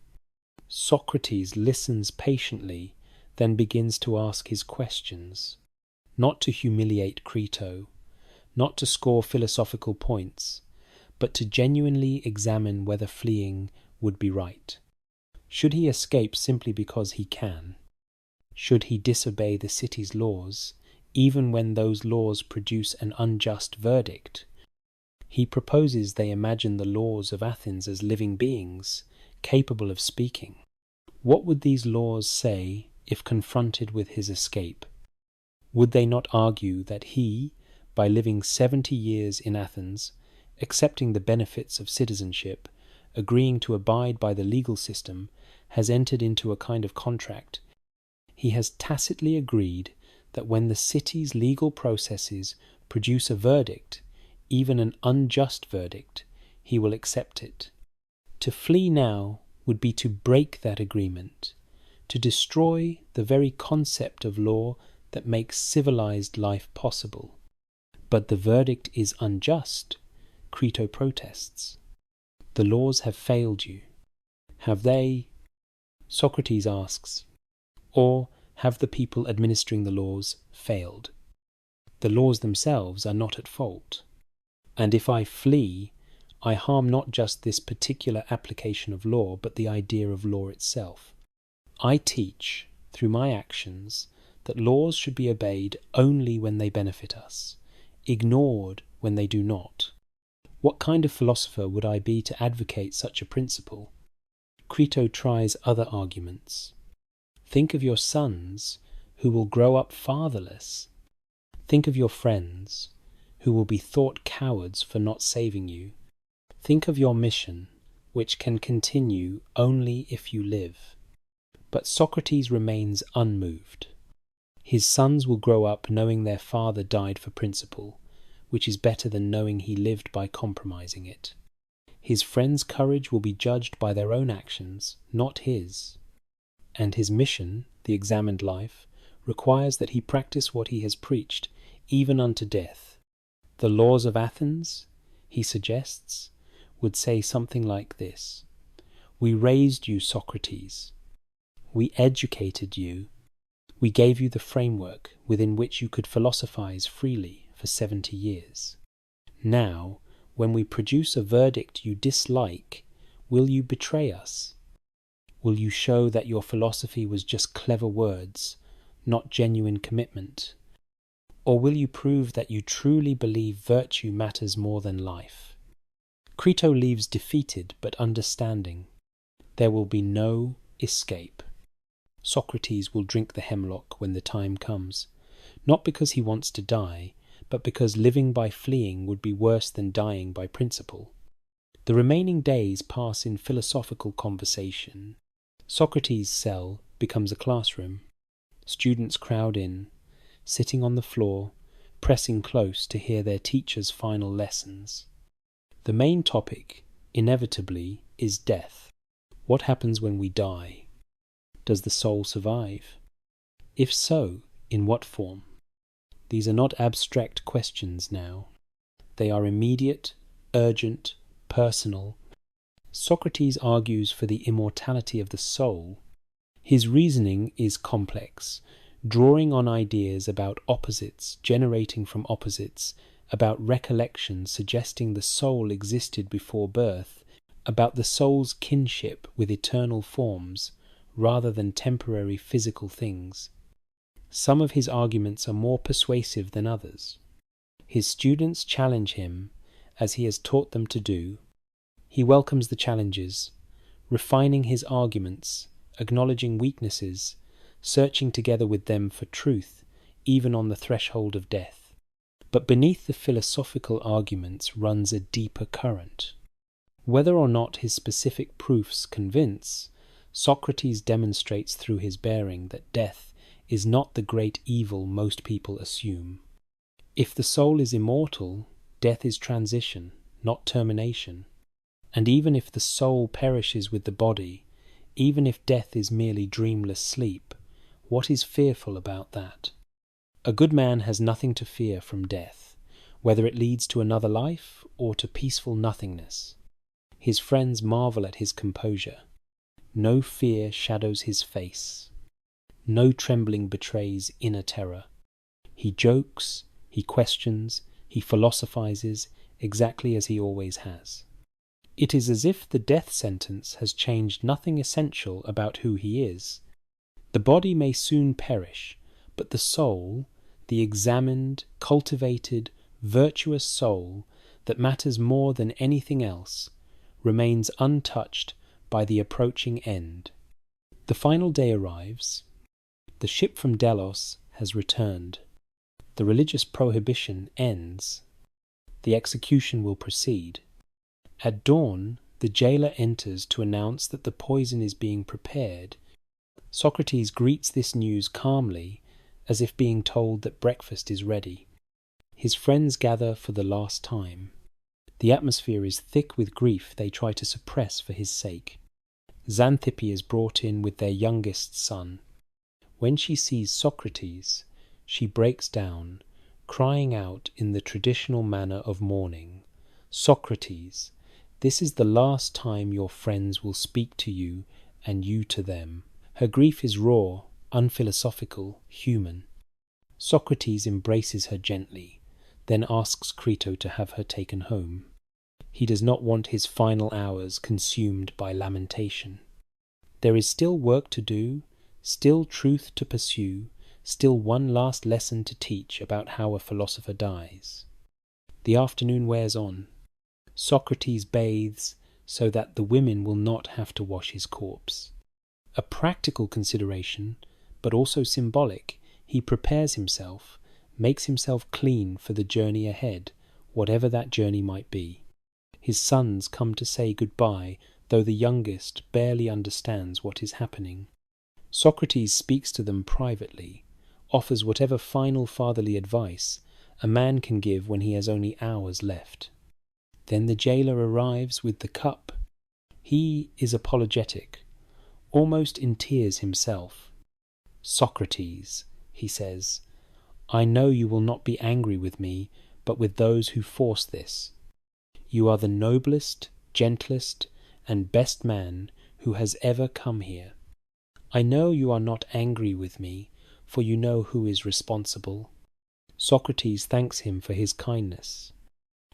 Socrates listens patiently, then begins to ask his questions, not to humiliate Crito, not to score philosophical points, but to genuinely examine whether fleeing would be right. Should he escape simply because he can? Should he disobey the city's laws, even when those laws produce an unjust verdict? He proposes they imagine the laws of Athens as living beings, capable of speaking. What would these laws say if confronted with his escape? Would they not argue that he, by living 70 years in Athens, accepting the benefits of citizenship, agreeing to abide by the legal system, has entered into a kind of contract? He has tacitly agreed that when the city's legal processes produce a verdict, even an unjust verdict, he will accept it. To flee now would be to break that agreement, to destroy the very concept of law that makes civilized life possible. But the verdict is unjust, Crito protests. The laws have failed you. Have they? Socrates asks, Or have the people administering the laws failed? The laws themselves are not at fault. And if I flee, I harm not just this particular application of law, but the idea of law itself. I teach, through my actions, that laws should be obeyed only when they benefit us, ignored when they do not. What kind of philosopher would I be to advocate such a principle? Crito tries other arguments. Think of your sons, who will grow up fatherless. Think of your friends, who will be thought cowards for not saving you. Think of your mission, which can continue only if you live. But Socrates remains unmoved. His sons will grow up knowing their father died for principle, which is better than knowing he lived by compromising it. His friends' courage will be judged by their own actions, not his. And his mission, the examined life, requires that he practice what he has preached, even unto death. The laws of Athens, he suggests, would say something like this: We raised you, Socrates. We educated you. We gave you the framework within which you could philosophize freely for 70 years. Now, when we produce a verdict you dislike, will you betray us? Will you show that your philosophy was just clever words, not genuine commitment? Or will you prove that you truly believe virtue matters more than life? Crito leaves defeated but understanding. There will be no escape. Socrates will drink the hemlock when the time comes, not because he wants to die, but because living by fleeing would be worse than dying by principle. The remaining days pass in philosophical conversation. Socrates' cell becomes a classroom. Students crowd in, sitting on the floor, pressing close to hear their teacher's final lessons. The main topic, inevitably, is death. What happens when we die? Does the soul survive? If so, in what form? These are not abstract questions now. They are immediate, urgent, personal. Socrates argues for the immortality of the soul. His reasoning is complex, drawing on ideas about opposites generating from opposites, about recollection suggesting the soul existed before birth, about the soul's kinship with eternal forms, rather than temporary physical things. Some of his arguments are more persuasive than others. His students challenge him, as he has taught them to do. He welcomes the challenges, refining his arguments, acknowledging weaknesses, searching together with them for truth, even on the threshold of death. But beneath the philosophical arguments runs a deeper current. Whether or not his specific proofs convince, Socrates demonstrates through his bearing that death is not the great evil most people assume. If the soul is immortal, death is transition, not termination. And even if the soul perishes with the body, even if death is merely dreamless sleep, what is fearful about that? A good man has nothing to fear from death, whether it leads to another life or to peaceful nothingness. His friends marvel at his composure. No fear shadows his face. No trembling betrays inner terror. He jokes, he questions, he philosophizes, exactly as he always has. It is as if the death sentence has changed nothing essential about who he is. The body may soon perish, but the soul, the examined, cultivated, virtuous soul that matters more than anything else, remains untouched by the approaching end. The final day arrives. The ship from Delos has returned. The religious prohibition ends. The execution will proceed. At dawn, the jailer enters to announce that the poison is being prepared. Socrates greets this news calmly, as if being told that breakfast is ready. His friends gather for the last time. The atmosphere is thick with grief they try to suppress for his sake. Xanthippe is brought in with their youngest son. When she sees Socrates, she breaks down, crying out in the traditional manner of mourning, "Socrates, this is the last time your friends will speak to you and you to them." Her grief is raw, unphilosophical, human. Socrates embraces her gently, then asks Crito to have her taken home. He does not want his final hours consumed by lamentation. There is still work to do, still truth to pursue, still one last lesson to teach about how a philosopher dies. The afternoon wears on. Socrates bathes so that the women will not have to wash his corpse. A practical consideration, but also symbolic, he prepares himself, makes himself clean for the journey ahead, whatever that journey might be. His sons come to say goodbye, though the youngest barely understands what is happening. Socrates speaks to them privately, offers whatever final fatherly advice a man can give when he has only hours left. Then the jailer arrives with the cup. He is apologetic, almost in tears himself. "Socrates," he says, "I know you will not be angry with me, but with those who force this. You are the noblest, gentlest, and best man who has ever come here. I know you are not angry with me, for you know who is responsible." Socrates thanks him for his kindness.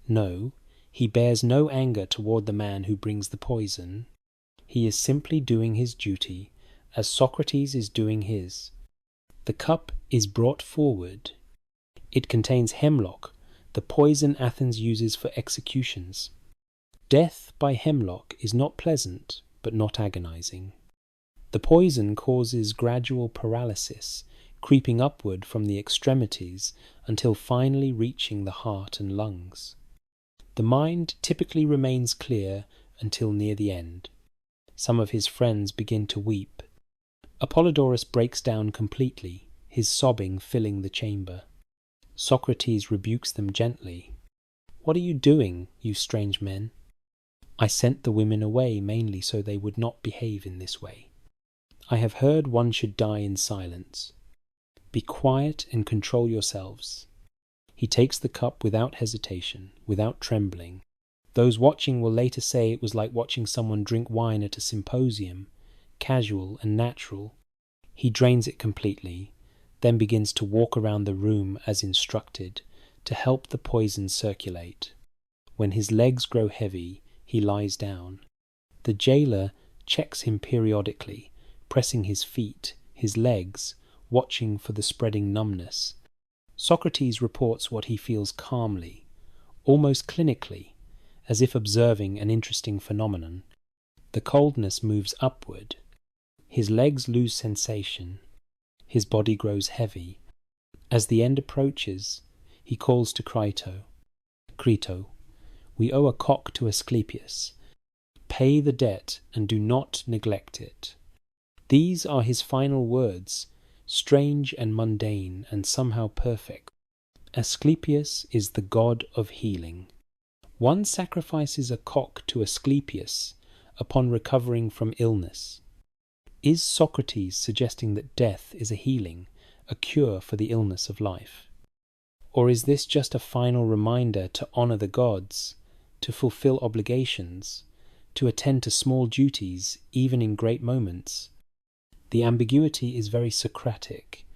No, he bears no anger toward the man who brings the poison. He is simply doing his duty, as Socrates is doing his. The cup is brought forward. It contains hemlock, the poison Athens uses for executions. Death by hemlock is not pleasant, but not agonizing. The poison causes gradual paralysis, creeping upward from the extremities until finally reaching the heart and lungs. The mind typically remains clear until near the end. Some of his friends begin to weep. Apollodorus breaks down completely, his sobbing filling the chamber. Socrates rebukes them gently. "What are you doing, you strange men?" "I sent the women away mainly so they would not behave in this way. I have heard one should die in silence. Be quiet and control yourselves." He takes the cup without hesitation, without trembling. Those watching will later say it was like watching someone drink wine at a symposium, casual and natural. He drains it completely, then begins to walk around the room as instructed, to help the poison circulate. When his legs grow heavy, he lies down. The jailer checks him periodically, pressing his feet, his legs, watching for the spreading numbness. Socrates reports what he feels calmly, almost clinically, as if observing an interesting phenomenon. The coldness moves upward. His legs lose sensation. His body grows heavy. As the end approaches, he calls to Crito. "Crito, we owe a cock to Asclepius. Pay the debt and do not neglect it." These are his final words, strange and mundane and somehow perfect. Asclepius is the god of healing. One sacrifices a cock to Asclepius upon recovering from illness. Is Socrates suggesting that death is a healing, a cure for the illness of life? Or is this just a final reminder to honor the gods, to fulfill obligations, to attend to small duties, even in great moments? The ambiguity is very Socratic.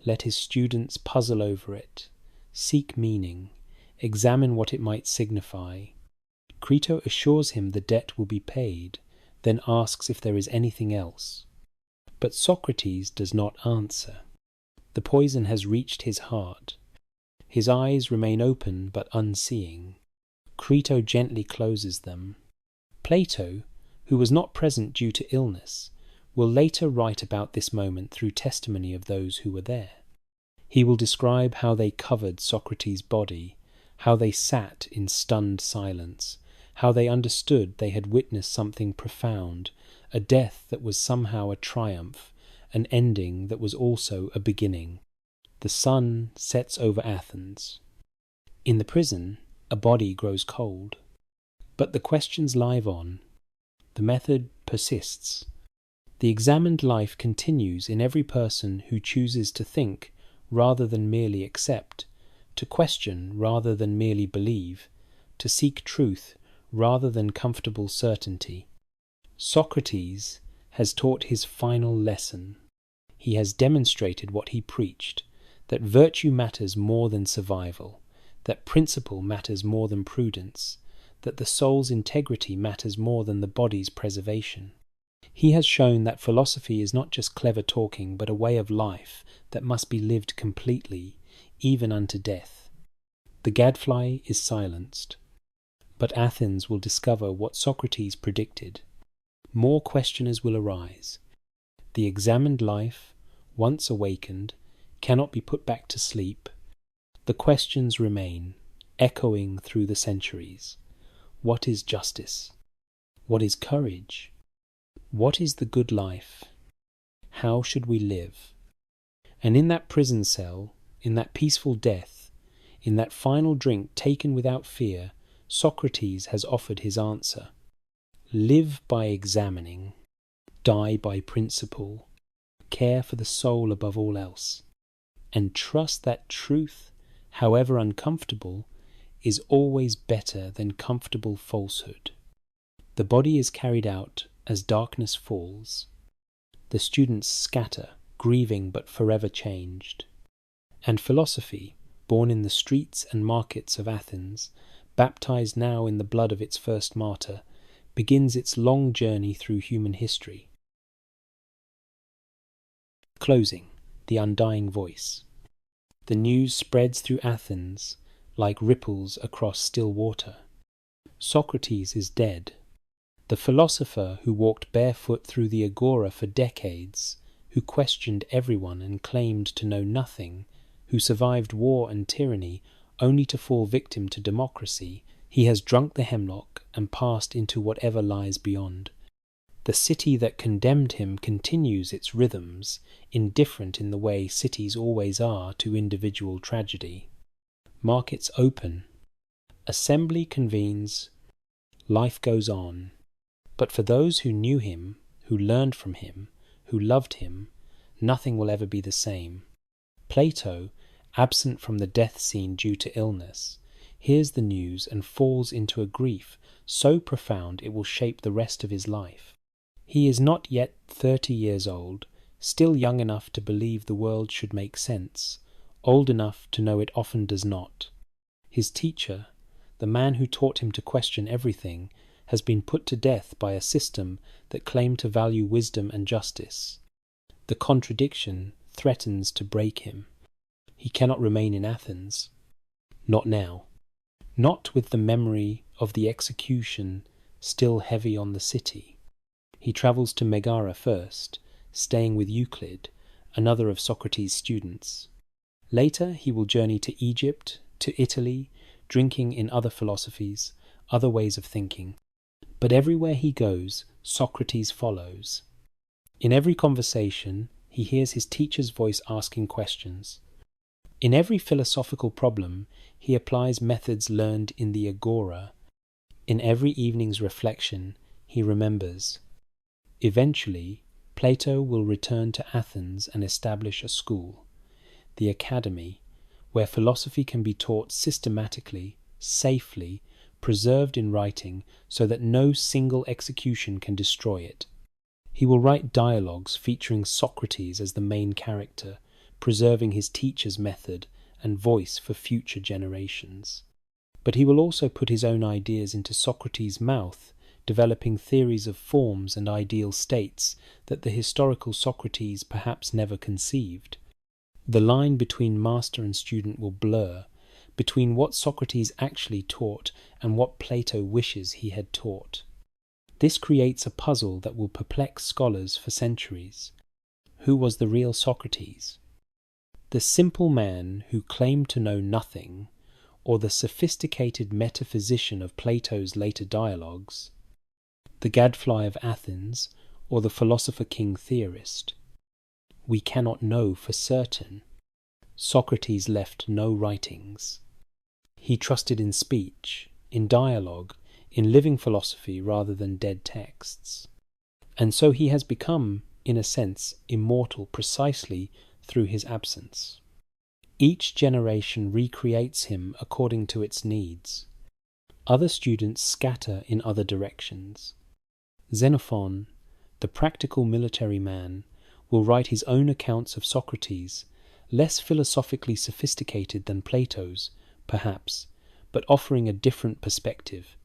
Let his students puzzle over it, seek meaning, examine what it might signify. Crito assures him the debt will be paid, then asks if there is anything else. But Socrates does not answer. The poison has reached his heart. His eyes remain open but unseeing. Crito gently closes them. Plato, who was not present due to illness, will later write about this moment through testimony of those who were there. He will describe how they covered Socrates' body, how they sat in stunned silence, how they understood they had witnessed something profound, a death that was somehow a triumph, an ending that was also a beginning. The sun sets over Athens. In the prison, a body grows cold. But the questions live on. The method persists. The examined life continues in every person who chooses to think rather than merely accept, to question rather than merely believe, to seek truth rather than comfortable certainty. Socrates has taught his final lesson. he has demonstrated what he preached, that virtue matters more than survival, that principle matters more than prudence, that the soul's integrity matters more than the body's preservation. He has shown that philosophy is not just clever talking, but a way of life that must be lived completely, even unto death. The Gadfly is silenced, but Athens will discover what Socrates predicted. More questioners will arise. The examined life, once awakened, cannot be put back to sleep. The questions remain, echoing through the centuries. What is justice? What is courage? What is the good life? How should we live? And in that prison cell, in that peaceful death, in that final drink taken without fear, Socrates has offered his answer. Live by examining, die by principle, care for the soul above all else, and trust that truth, however uncomfortable, is always better than comfortable falsehood. The body is carried out as darkness falls. The students scatter, grieving but forever changed. And philosophy, born in the streets and markets of Athens, baptized now in the blood of its first martyr, begins its long journey through human history. Closing, the undying voice. The news spreads through Athens like ripples across still water. Socrates is dead. The philosopher who walked barefoot through the agora for decades, who questioned everyone and claimed to know nothing, who survived war and tyranny only to fall victim to democracy, he has drunk the hemlock and passed into whatever lies beyond. The city that condemned him continues its rhythms, indifferent in the way cities always are to individual tragedy. Markets open. Assembly convenes. Life goes on. But for those who knew him, who learned from him, who loved him, nothing will ever be the same. Plato, absent from the death scene due to illness, hears the news and falls into a grief so profound it will shape the rest of his life. He is not yet 30 years old, still young enough to believe the world should make sense, old enough to know it often does not. His teacher, the man who taught him to question everything, has been put to death by a system that claimed to value wisdom and justice. The contradiction threatens to break him. He cannot remain in Athens. Not now. Not with the memory of the execution still heavy on the city. He travels to Megara first, staying with Euclid, another of Socrates' students. Later he will journey to Egypt, to Italy, drinking in other philosophies, other ways of thinking. But everywhere he goes, Socrates follows. In every conversation, he hears his teacher's voice asking questions. In every philosophical problem, he applies methods learned in the agora. In every evening's reflection, he remembers. Eventually, Plato will return to Athens and establish a school, the academy, where philosophy can be taught systematically, safely, preserved in writing so that no single execution can destroy it. He will write dialogues featuring Socrates as the main character, preserving his teacher's method and voice for future generations. But he will also put his own ideas into Socrates' mouth, developing theories of forms and ideal states that the historical Socrates perhaps never conceived. The line between master and student will blur, between what Socrates actually taught and what Plato wishes he had taught. This creates a puzzle that will perplex scholars for centuries. Who was the real Socrates? The simple man who claimed to know nothing, or the sophisticated metaphysician of Plato's later dialogues? The Gadfly of Athens, or the philosopher-king theorist? We cannot know for certain. Socrates left no writings. He trusted in speech, in dialogue, in living philosophy rather than dead texts. And so he has become, in a sense, immortal precisely through his absence. Each generation recreates him according to its needs. Other students scatter in other directions. Xenophon, the practical military man, will write his own accounts of Socrates, less philosophically sophisticated than Plato's, perhaps, but offering a different perspective.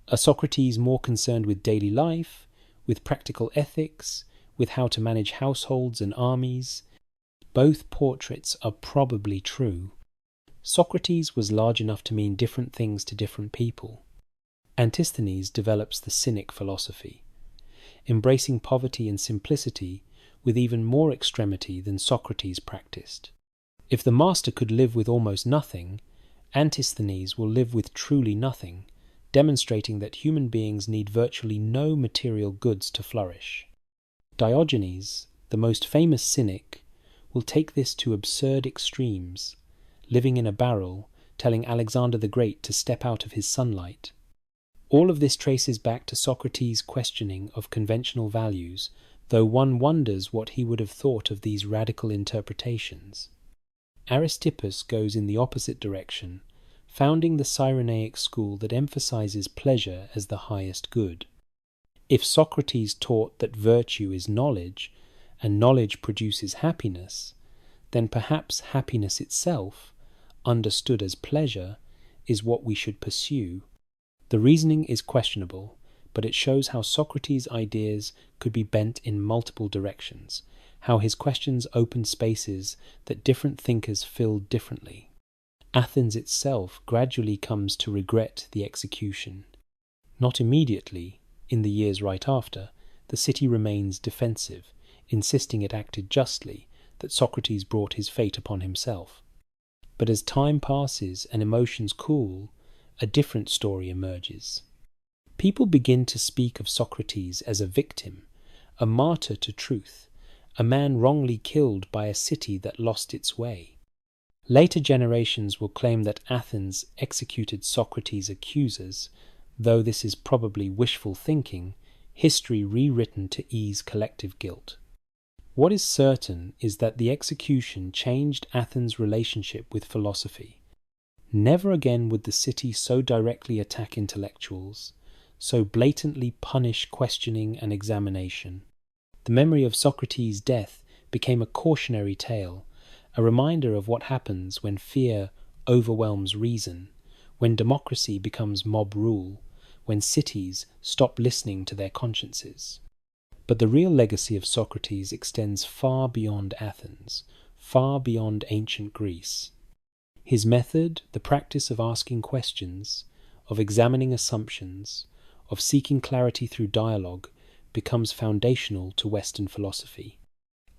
A Socrates more concerned with daily life, with practical ethics, with how to manage households and armies. Both portraits are probably true. Socrates was large enough to mean different things to different people. Antisthenes develops the Cynic philosophy, embracing poverty and simplicity with even more extremity than Socrates practiced. If the master could live with almost nothing, Antisthenes will live with truly nothing, demonstrating that human beings need virtually no material goods to flourish. Diogenes, the most famous cynic, will take this to absurd extremes, living in a barrel, telling Alexander the Great to step out of his sunlight. All of this traces back to Socrates' questioning of conventional values, though one wonders what he would have thought of these radical interpretations. Aristippus goes in the opposite direction, founding the Cyrenaic school that emphasizes pleasure as the highest good. If Socrates taught that virtue is knowledge, and knowledge produces happiness, then perhaps happiness itself, understood as pleasure, is what we should pursue. The reasoning is questionable, but it shows how Socrates' ideas could be bent in multiple directions, how his questions opened spaces that different thinkers filled differently. Athens itself gradually comes to regret the execution. Not immediately, in the years right after, the city remains defensive, insisting it acted justly, that Socrates brought his fate upon himself. But as time passes and emotions cool, a different story emerges. People begin to speak of Socrates as a victim, a martyr to truth, a man wrongly killed by a city that lost its way. Later generations will claim that Athens executed Socrates' accusers, though this is probably wishful thinking, history rewritten to ease collective guilt. What is certain is that the execution changed Athens' relationship with philosophy. Never again would the city so directly attack intellectuals, so blatantly punish questioning and examination. The memory of Socrates' death became a cautionary tale, a reminder of what happens when fear overwhelms reason, when democracy becomes mob rule, when cities stop listening to their consciences. But the real legacy of Socrates extends far beyond Athens, far beyond ancient Greece. His method, the practice of asking questions, of examining assumptions, of seeking clarity through dialogue, becomes foundational to Western philosophy.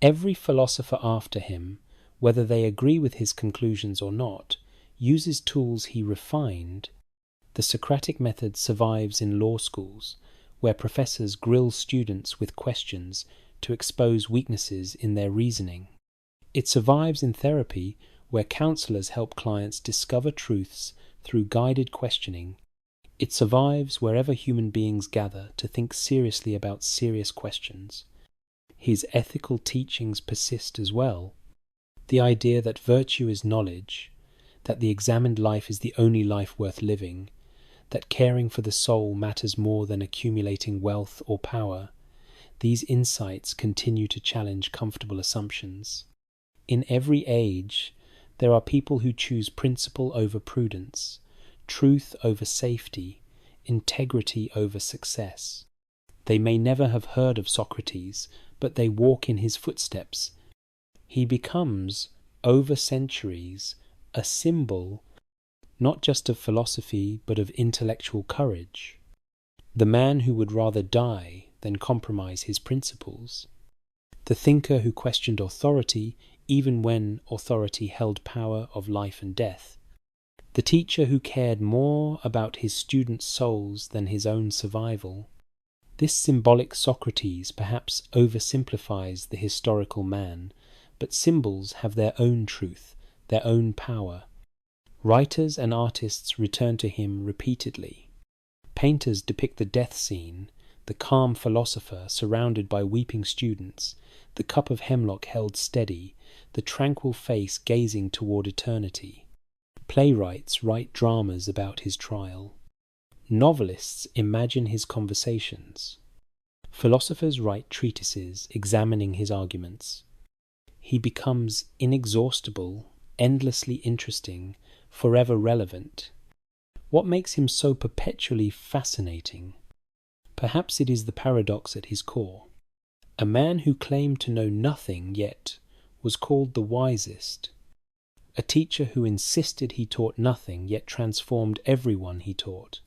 Every philosopher after him, whether they agree with his conclusions or not, uses tools he refined. The Socratic method survives in law schools, where professors grill students with questions to expose weaknesses in their reasoning. It survives in therapy, where counselors help clients discover truths through guided questioning. It survives wherever human beings gather to think seriously about serious questions. His ethical teachings persist as well. The idea that virtue is knowledge, that the examined life is the only life worth living, that caring for the soul matters more than accumulating wealth or power, these insights continue to challenge comfortable assumptions. In every age, there are people who choose principle over prudence, truth over safety, integrity over success. They may never have heard of Socrates, but they walk in his footsteps. He becomes, over centuries, a symbol not just of philosophy but of intellectual courage. The man who would rather die than compromise his principles. The thinker who questioned authority even when authority held power of life and death. The teacher who cared more about his students' souls than his own survival. This symbolic Socrates perhaps oversimplifies the historical man, but symbols have their own truth, their own power. Writers and artists return to him repeatedly. Painters depict the death scene, the calm philosopher surrounded by weeping students, the cup of hemlock held steady, the tranquil face gazing toward eternity. Playwrights write dramas about his trial. Novelists imagine his conversations. Philosophers write treatises examining his arguments. He becomes inexhaustible, endlessly interesting, forever relevant. What makes him so perpetually fascinating? Perhaps it is the paradox at his core. A man who claimed to know nothing yet was called the wisest. A teacher who insisted he taught nothing yet transformed everyone he taught.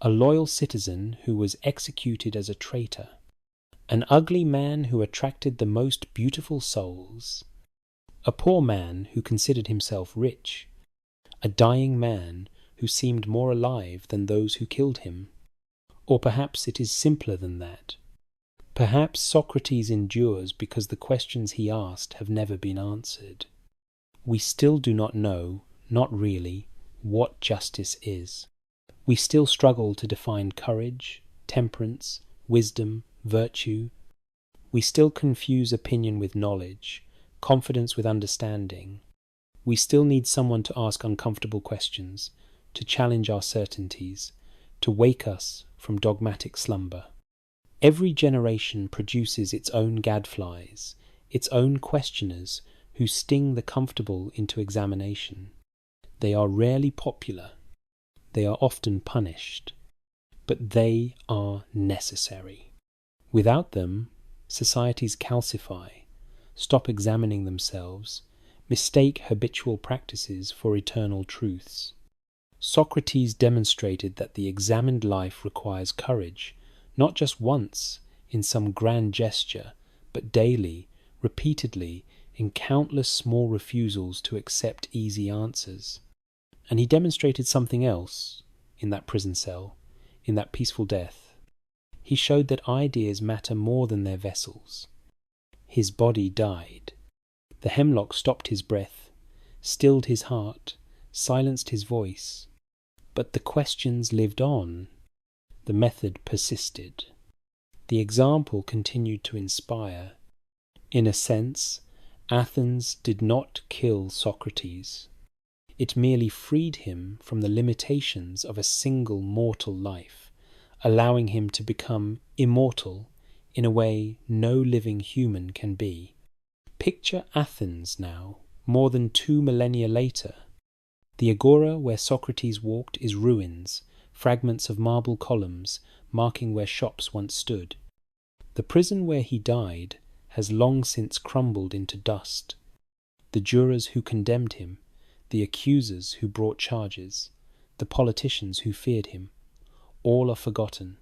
A loyal citizen who was executed as a traitor. An ugly man who attracted the most beautiful souls. A poor man who considered himself rich. A dying man who seemed more alive than those who killed him. Or perhaps it is simpler than that. Perhaps Socrates endures because the questions he asked have never been answered. We still do not know, not really, what justice is. We still struggle to define courage, temperance, wisdom, virtue. We still confuse opinion with knowledge, confidence with understanding. We still need someone to ask uncomfortable questions, to challenge our certainties, to wake us from dogmatic slumber. Every generation produces its own gadflies, its own questioners who sting the comfortable into examination. They are rarely popular. They are often punished. But they are necessary. Without them, societies calcify, stop examining themselves, mistake habitual practices for eternal truths. Socrates demonstrated that the examined life requires courage, not just once, in some grand gesture, but daily, repeatedly, in countless small refusals to accept easy answers. And he demonstrated something else, in that prison cell, in that peaceful death. He showed that ideas matter more than their vessels. His body died. The hemlock stopped his breath, stilled his heart, silenced his voice. But the questions lived on. The method persisted. The example continued to inspire. In a sense, Athens did not kill Socrates. It merely freed him from the limitations of a single mortal life, allowing him to become immortal in a way no living human can be. Picture Athens now, more than 2 millennia later. The agora where Socrates walked is ruins, fragments of marble columns marking where shops once stood. The prison where he died has long since crumbled into dust. The jurors who condemned him, the accusers who brought charges, the politicians who feared him, all are forgotten,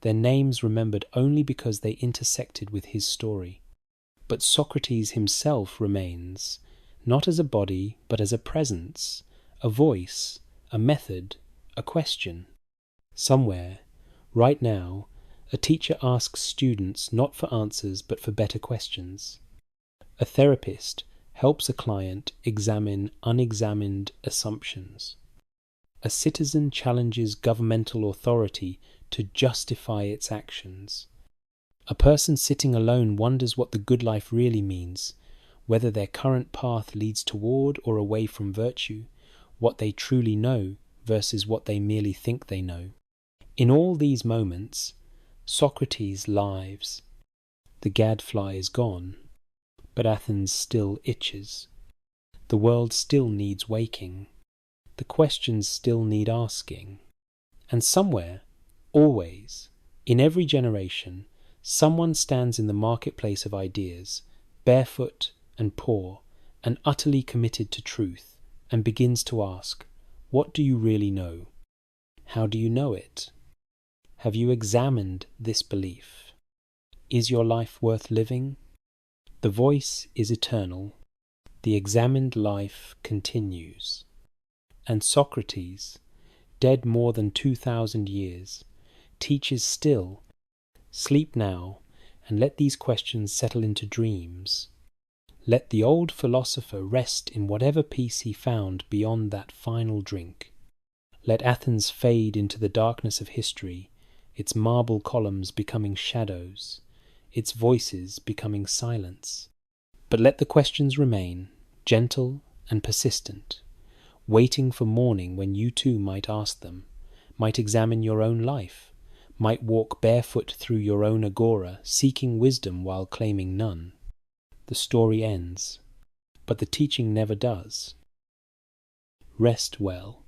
their names remembered only because they intersected with his story. But Socrates himself remains, not as a body, but as a presence, a voice, a method, a question. Somewhere, right now, a teacher asks students not for answers but for better questions. A therapist helps a client examine unexamined assumptions. A citizen challenges governmental authority to justify its actions. A person sitting alone wonders what the good life really means, whether their current path leads toward or away from virtue, what they truly know versus what they merely think they know. In all these moments, Socrates lives. The gadfly is gone, but Athens still itches. The world still needs waking. The questions still need asking. And somewhere, always, in every generation, someone stands in the marketplace of ideas, barefoot and poor, and utterly committed to truth, and begins to ask, what do you really know? How do you know it? Have you examined this belief? Is your life worth living? The voice is eternal. The examined life continues. And Socrates, dead more than 2,000 years, teaches still. Sleep now, and let these questions settle into dreams. Let the old philosopher rest in whatever peace he found beyond that final drink. Let Athens fade into the darkness of history, its marble columns becoming shadows, its voices becoming silence. But let the questions remain, gentle and persistent, waiting for morning when you too might ask them, might examine your own life, might walk barefoot through your own agora, seeking wisdom while claiming none. The story ends, but the teaching never does. Rest well.